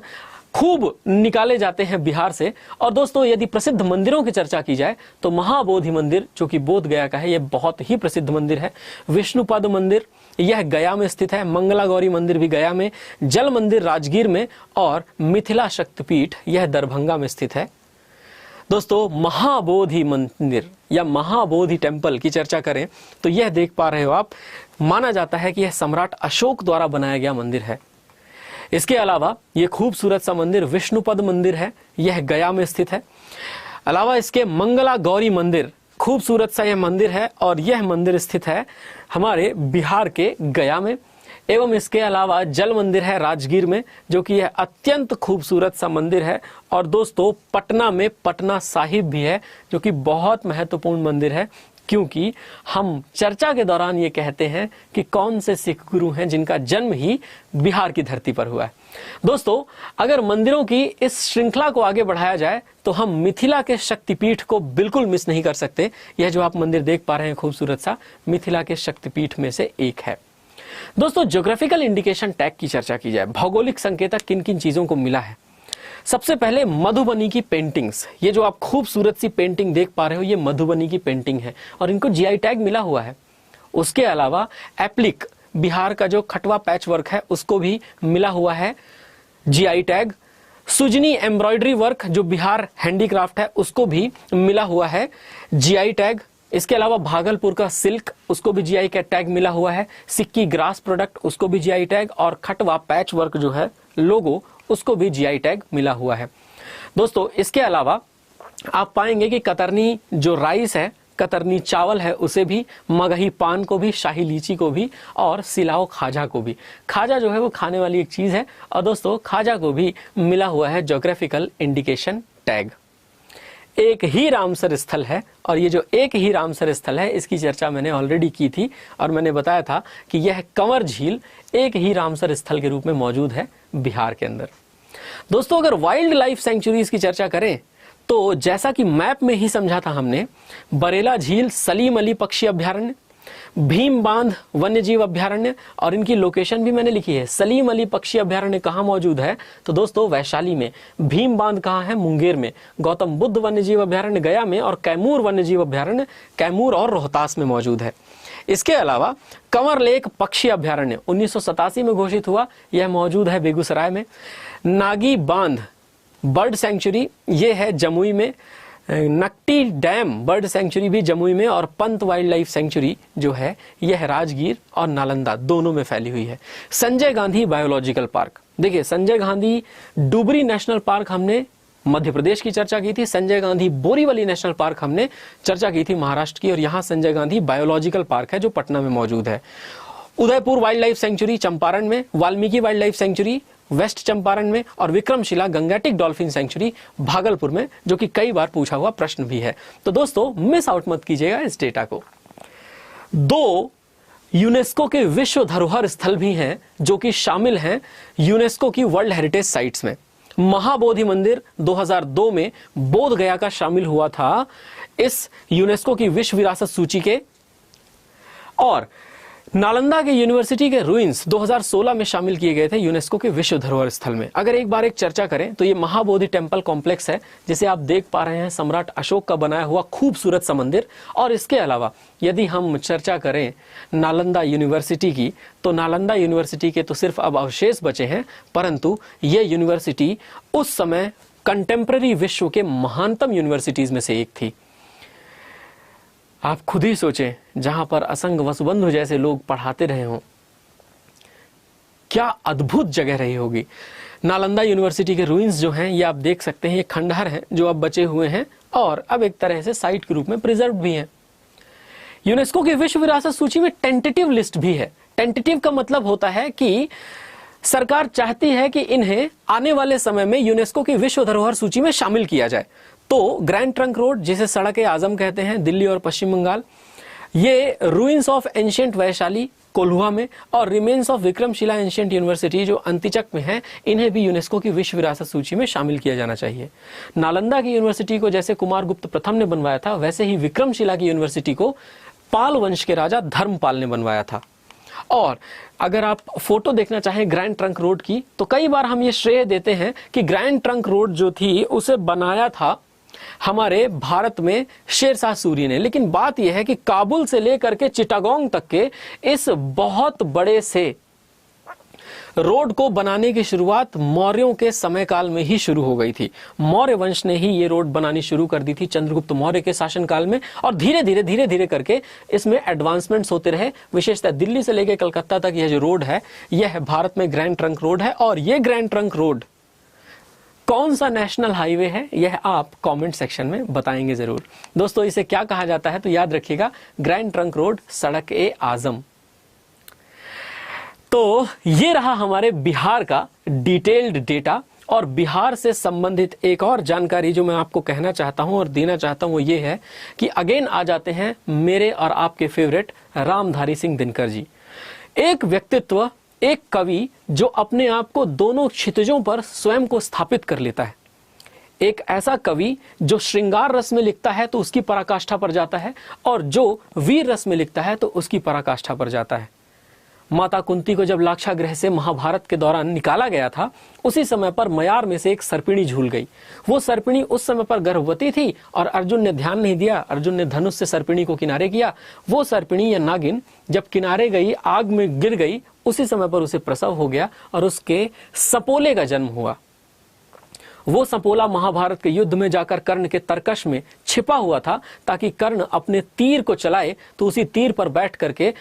खूब निकाले जाते हैं बिहार से। और दोस्तों, यदि प्रसिद्ध मंदिरों की चर्चा की जाए तो महाबोधि मंदिर जो कि बोध गया का है, यह बहुत ही प्रसिद्ध मंदिर है। विष्णुपद मंदिर यह गया में स्थित है, मंगला गौरी मंदिर भी गया में, जल मंदिर राजगीर में, और मिथिला शक्तिपीठ यह दरभंगा में स्थित है। दोस्तों, महाबोधि मंदिर या महाबोधि टेम्पल की चर्चा करें तो यह देख पा रहे हो आप, माना जाता है कि यह सम्राट अशोक द्वारा बनाया गया मंदिर है। इसके अलावा ये खूबसूरत सा मंदिर विष्णुपद मंदिर है, यह गया में स्थित है। अलावा इसके मंगला गौरी मंदिर, खूबसूरत सा यह मंदिर है और यह मंदिर स्थित है हमारे बिहार के गया में। एवं इसके अलावा जल मंदिर है राजगीर में, जो कि यह अत्यंत खूबसूरत सा मंदिर है। और दोस्तों पटना में पटना साहिब भी है, जो कि बहुत महत्वपूर्ण मंदिर है, क्योंकि हम चर्चा के दौरान ये कहते हैं कि कौन से सिख गुरु हैं जिनका जन्म ही बिहार की धरती पर हुआ है। दोस्तों अगर मंदिरों की इस श्रृंखला को आगे बढ़ाया जाए तो हम मिथिला के शक्तिपीठ को बिल्कुल मिस नहीं कर सकते। यह जो आप मंदिर देख पा रहे हैं खूबसूरत सा, मिथिला के शक्तिपीठ में से एक है। दोस्तों ज्योग्राफिकल इंडिकेशन टैग की चर्चा की जाए, भौगोलिक संकेतक किन किन चीजों को मिला है। सबसे पहले मधुबनी की पेंटिंग्स, ये जो आप खूबसूरत सी पेंटिंग देख पा रहे हो ये मधुबनी की पेंटिंग है और इनको जीआई टैग मिला हुआ है। उसके अलावा एप्लिक, बिहार का जो खटवा पैच वर्क है उसको भी मिला हुआ है GI tag. Sujani embroidery work जो बिहार हैंडीक्राफ्ट है उसको भी मिला हुआ है जीआई टैग। इसके अलावा भागलपुर का सिल्क, उसको भी जीआई का टैग मिला हुआ है। सिक्की ग्रास प्रोडक्ट, उसको भी जीआई टैग। और खटवा पैच वर्क जो है लोगो, उसको भी जीआई टैग मिला हुआ है। दोस्तों इसके अलावा आप पाएंगे कि कतरनी जो राइस है, कतरनी चावल है, उसे भी, मगही पान को भी, शाही लीची को भी और सिलाओ खाजा को भी। खाजा जो है वो खाने वाली एक चीज है और दोस्तों खाजा को भी मिला हुआ है ज्योग्राफिकल इंडिकेशन टैग। एक ही रामसर स्थल है और ये जो एक ही रामसर स्थल है इसकी चर्चा मैंने ऑलरेडी की थी और मैंने बताया था कि यह कंवर झील एक ही रामसर स्थल के रूप में मौजूद है बिहार के अंदर। दोस्तों अगर वाइल्ड लाइफ सेंचुरीज की चर्चा करें तो जैसा कि मैप में ही समझा था हमने, बरेला झील सलीम अली पक्षी अभ्यारण्य, भीम बांध वन्यजीव अभ्यारण्य, और इनकी लोकेशन भी मैंने लिखी है। सलीम अली पक्षी अभ्यारण्य कहाँ मौजूद है तो दोस्तों वैशाली में। भीम बांध कहाँ है? मुंगेर में। गौतम बुद्ध वन्यजीव अभ्यारण्य गया में और कैमूर वन्यजीव अभ्यारण्य कैमूर और रोहतास में मौजूद है। इसके अलावा कंवर लेक पक्षी अभ्यारण्य 1987 में घोषित हुआ, यह मौजूद है बेगूसराय में। नागी बांध बर्ड सेंचुरी ये है जमुई में। नकटी डैम बर्ड सेंचुरी भी जमुई में और पंत वाइल्ड लाइफ सेंचुरी जो है यह राजगीर और नालंदा दोनों में फैली हुई है। संजय गांधी बायोलॉजिकल पार्क, देखिए संजय गांधी डुबरी नेशनल पार्क हमने मध्य प्रदेश की चर्चा की थी, संजय गांधी बोरीवली नेशनल पार्क हमने चर्चा की थी महाराष्ट्र की, और यहाँ संजय गांधी बायोलॉजिकल पार्क है जो पटना में मौजूद है। Udaipur wildlife sanctuary Champaran में, Valmiki wildlife sanctuary west Champaran में और Vikramshila Gangetic dolphin sanctuary Bhagalpur में, जो कि कई बार पूछा हुआ प्रश्न भी है। तो दोस्तों मिस आउट मत कीजिएगा इस डेटा को। 2 यूनेस्को के विश्व धरोहर स्थल भी हैं जो कि शामिल हैं यूनेस्को की वर्ल्ड हेरिटेज साइट्स में। महाबोधि मंदिर 2002 में बोध गया का शामिल हुआ था इस यूनेस्को की विश्व विरासत सूची के, और नालंदा के यूनिवर्सिटी के रूइंस 2016 में शामिल किए गए थे यूनेस्को के विश्व धरोहर स्थल में। अगर एक बार एक चर्चा करें तो ये महाबोधि टेम्पल कॉम्प्लेक्स है जिसे आप देख पा रहे हैं, सम्राट अशोक का बनाया हुआ खूबसूरत सा मंदिर। और इसके अलावा यदि हम चर्चा करें नालंदा यूनिवर्सिटी की, तो नालंदा यूनिवर्सिटी के तो सिर्फ अब अवशेष बचे हैं, परंतु ये यूनिवर्सिटी उस समय कंटेम्प्रेरी विश्व के महानतम यूनिवर्सिटीज में से एक थी। आप खुद ही सोचें, जहां पर असंग वसुबंधु जैसे लोग पढ़ाते रहे हों, क्या अद्भुत जगह रही होगी। नालंदा यूनिवर्सिटी के रूइंस जो हैं ये आप देख सकते हैं, ये खंडहर हैं जो अब बचे हुए हैं और अब एक तरह से साइट के रूप में प्रिजर्व भी हैं। यूनेस्को की विश्व विरासत सूची में टेंटेटिव लिस्ट भी है। टेंटेटिव का मतलब होता है कि सरकार चाहती है कि इन्हें आने वाले समय में यूनेस्को की विश्व धरोहर सूची में शामिल किया जाए। तो ग्रैंड ट्रंक रोड, जिसे सड़क आजम कहते हैं, दिल्ली और पश्चिम बंगाल, ये ruins of ancient Vaishali Kolhua में, और remains of Vikramshila ancient university जो अंतिचक में है, इन्हें भी यूनेस्को की विश्व विरासत सूची में शामिल किया जाना चाहिए। नालंदा की यूनिवर्सिटी को जैसे कुमारगुप्त प्रथम ने बनवाया था, वैसे ही विक्रमशिला की यूनिवर्सिटी को पाल वंश के राजा धर्मपाल ने बनवाया था। और अगर आप फोटो देखना चाहें ग्रैंड ट्रंक रोड की, तो कई बार हम ये श्रेय देते हैं कि ग्रैंड ट्रंक रोड जो थी उसे बनाया था हमारे भारत में शेरशाह सूरी ने, लेकिन बात यह है कि काबुल से लेकर के चिटागोंग तक के इस बहुत बड़े से रोड को बनाने की शुरुआत मौर्यों के समय काल में ही शुरू हो गई थी। मौर्य वंश ने ही ये रोड बनानी शुरू कर दी थी चंद्रगुप्त मौर्य के शासनकाल में, और धीरे धीरे करके इसमें एडवांसमेंट्स होते रहे। विशेषतः दिल्ली से लेकर कलकत्ता तक यह जो रोड है, यह भारत में ग्रैंड ट्रंक रोड है। और यह ग्रैंड ट्रंक रोड कौन सा नेशनल हाईवे है, यह आप कमेंट सेक्शन में बताएंगे जरूर। दोस्तों, इसे क्या कहा जाता है, तो याद रखिएगा, ग्रैंड ट्रंक रोड, सड़क ए आजम। तो ये रहा हमारे बिहार का डिटेल्ड डेटा। और बिहार से संबंधित एक और जानकारी जो मैं आपको कहना चाहता हूं और देना चाहता हूं वो ये है कि अगेन आ जाते हैं मेरे और आपके फेवरेट रामधारी सिंह दिनकर जी। एक व्यक्तित्व, एक कवि जो अपने आप को दोनों क्षितिजों पर स्वयं को स्थापित कर लेता है। एक ऐसा कवि जो श्रृंगार रस में लिखता है तो उसकी पराकाष्ठा पर जाता है, और जो वीर रस में लिखता है तो उसकी पराकाष्ठा पर जाता है। माता कुंती को जब लाक्षागृह से महाभारत के दौरान निकाला गया था, उसी समय पर मयार में से एक सर्पिणी झूल गई। वो सर्पिणी उस समय पर गर्भवती थी और अर्जुन ने ध्यान नहीं दिया। अर्जुन ने धनुष से सर्पिणी को किनारे किया। वो सर्पिणी या नागिन जब किनारे गई, आग में गिर गई, उसी समय पर उसे प्रसव हो गया और उसके सपोले का जन्म हुआ। वो सपोला महाभारत के युद्ध में जाकर कर्ण के तरकश में छिपा हुआ था, ताकि कर्ण अपने तीर को चलाए तो उसी तीर पर बैठ करके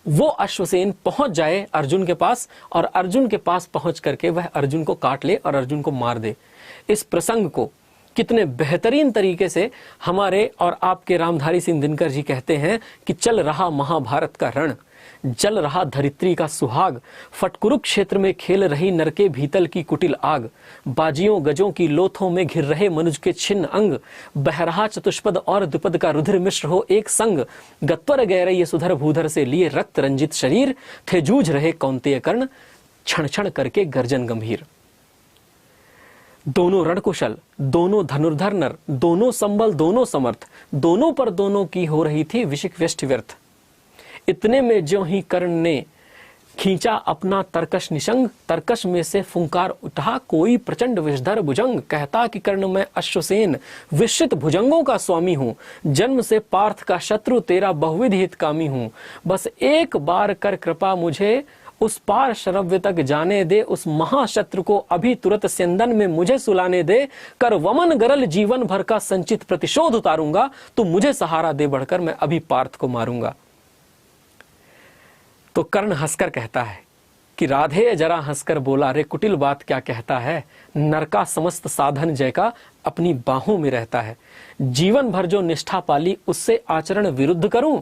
वो अश्वसेन पहुंच जाए अर्जुन के पास, और अर्जुन के पास पहुंच करके वह अर्जुन को काट ले और अर्जुन को मार दे। इस प्रसंग को कितने बेहतरीन तरीके से हमारे और आपके रामधारी सिंह दिनकर जी कहते हैं कि चल रहा महाभारत का रण, जल रहा धरित्री का सुहाग, फटकुरुक क्षेत्र में खेल रही नरके भीतल की कुटिल आग, बाजियों गजों की लोथों में घिर रहे मनुज के छिन्न अंग, बह रहा चतुष्पद और द्विपद का रुधिर मिश्र हो एक संग, गत्वर गहरे ये सुधर भूधर से लिए रक्त रंजित शरीर, थे जूझ रहे कौंतेय कर्ण, क्षण क्षण करके गर्जन गंभीर। दोनों रणकुशल, दोनों धनुर्धर नर, दोनों संबल, दोनों समर्थ, दोनों पर दोनों की हो रही थी विशिक व्यष्टि व्यर्थ। इतने में ज्यों ही कर्ण ने खींचा अपना तरकश निशंग, तरकश में से फुंकार उठा कोई प्रचंड विषधर भुजंग, कहता कि कर्ण मैं अश्वसेन विश्रित भुजंगों का स्वामी हूं, जन्म से पार्थ का शत्रु तेरा बहुविध हितकामी हूं, बस एक बार कर कृपा मुझे उस पार शरव्य तक जाने दे, उस महाशत्रु को अभी तुरंत स्यंदन में मुझे सुलाने दे, कर वमन गरल जीवन भर का संचित प्रतिशोध उतारूंगा, तू मुझे सहारा दे बढ़कर मैं अभी पार्थ को मारूंगा। तो कर्ण हंसकर कहता है कि राधे जरा हंसकर बोला, रे कुटिल बात क्या कहता है, नर का समस्त साधन जय का अपनी बाहों में रहता है, जीवन भर जो निष्ठा पाली उससे आचरण विरुद्ध करूं,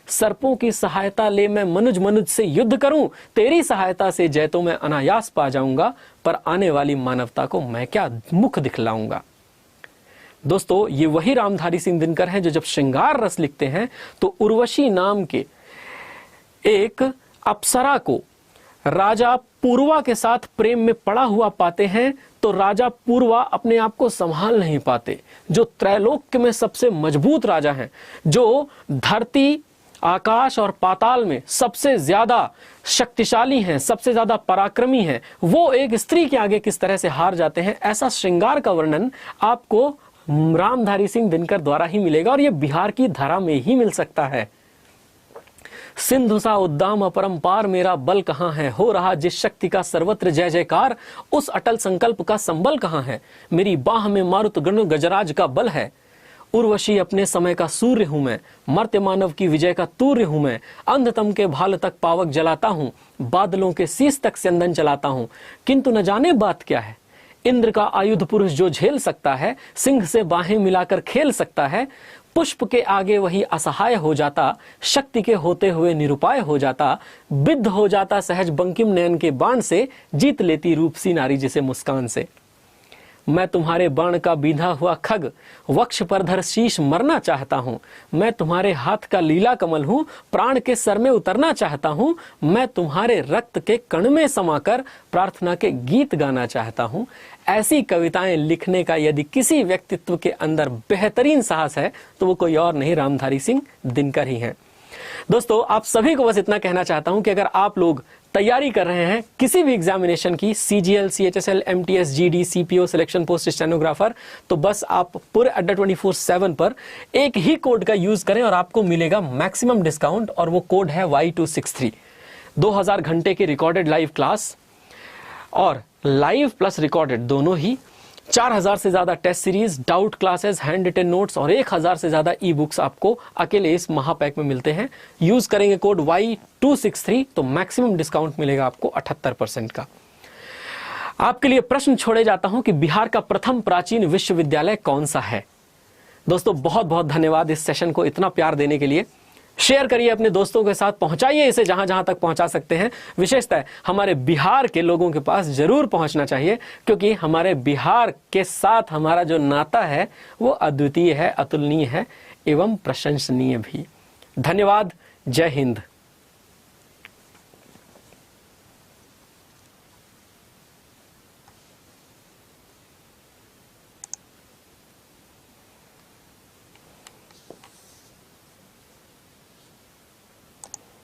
सर्पों की सहायता ले मैं मनुज से युद्ध करूं, तेरी सहायता से जय तो मैं अनायास पा जाऊंगा, पर आने वाली मानवता को मैं क्या मुख दिखलाऊंगा। दोस्तों, ये वही रामधारी सिंह दिनकर हैं जो जब श्रृंगार रस लिखते हैं तो उर्वशी नाम के एक अप्सरा को राजा पूर्वा के साथ प्रेम में पड़ा हुआ पाते हैं, तो राजा पूर्वा अपने आप को संभाल नहीं पाते। जो त्रैलोक्य में सबसे मजबूत राजा हैं, जो धरती, आकाश और पाताल में सबसे ज्यादा शक्तिशाली हैं, सबसे ज्यादा पराक्रमी हैं, वो एक स्त्री के आगे किस तरह से हार जाते हैं, ऐसा श्रृंगार का वर्णन आपको रामधारी सिंह दिनकर द्वारा ही मिलेगा, और ये बिहार की धरा में ही मिल सकता है। सिंधु सा उद्दाम अपरंपार मेरा बल कहाँ है, हो रहा जिस शक्ति का सर्वत्र जय जयकार, उस अटल संकल्प का संबल कहाँ है, मेरी बाह में मारुत गण गजराज का बल है। उर्वशी अपने समय का सूर्य हूं मैं, मर्त्य मानव की विजय का तूर्य हूं मैं, अंधतम के भाल तक पावक जलाता हूं, बादलों के शीश तक स्यंदन चलाता हूं, किंतु न जाने बात क्या है, इंद्र का आयुध पुरुष जो झेल सकता है, सिंह से बाहें मिलाकर खेल सकता है, पुष्प के आगे वही असहाय हो जाता, शक्ति के होते हुए निरुपाय हो जाता, बिद्ध हो जाता सहज बंकिम नयन के बाण से, जीत लेती रूपसी नारी जिसे मुस्कान से। मैं तुम्हारे बाण का बीधा हुआ खग, वक्ष पर धर शीश मरना चाहता हूँ, मैं तुम्हारे हाथ का लीला कमल हूँ, प्राण के सर में उतरना चाहता हूँ, मैं तुम्हारे रक्त के कण में समाकर प्रार्थना के गीत गाना चाहता हूँ। ऐसी कविताएं लिखने का यदि किसी व्यक्तित्व के अंदर बेहतरीन साहस है तो वो कोई और नहीं, रामधारी सिंह दिनकर ही हैं। दोस्तों, आप सभी को बस इतना कहना चाहता हूं कि अगर आप लोग तैयारी कर रहे हैं किसी भी एग्जामिनेशन की, CGL, CHSL, MTS, GD, CPO, selection post stenographer, तो बस आप पूरे अड्डा 24/7 पर एक ही कोड का यूज करें और आपको मिलेगा मैक्सिमम डिस्काउंट, और वो कोड है Y263। 2000 घंटे की रिकॉर्डेड लाइव क्लास और लाइव प्लस रिकॉर्डेड दोनों ही, 4000 से ज्यादा test series, doubt classes, hand written notes और 1000 से ज्यादा ई बुक्स आपको अकेले इस महापैक में मिलते हैं। यूज करेंगे कोड Y263 तो मैक्सिमम डिस्काउंट मिलेगा आपको 78% का। आपके लिए प्रश्न छोड़े जाता हूं कि बिहार का प्रथम प्राचीन विश्वविद्यालय कौन सा है। दोस्तों बहुत बहुत धन्यवाद इस सेशन को इतना प्यार देने के लिए। शेयर करिए अपने दोस्तों के साथ, पहुंचाइए इसे जहां जहां तक पहुंचा सकते हैं। विशेषतः हमारे बिहार के लोगों के पास जरूर पहुंचना चाहिए, क्योंकि हमारे बिहार के साथ हमारा जो नाता है वो अद्वितीय है, अतुलनीय है एवं प्रशंसनीय भी। धन्यवाद। जय हिंद।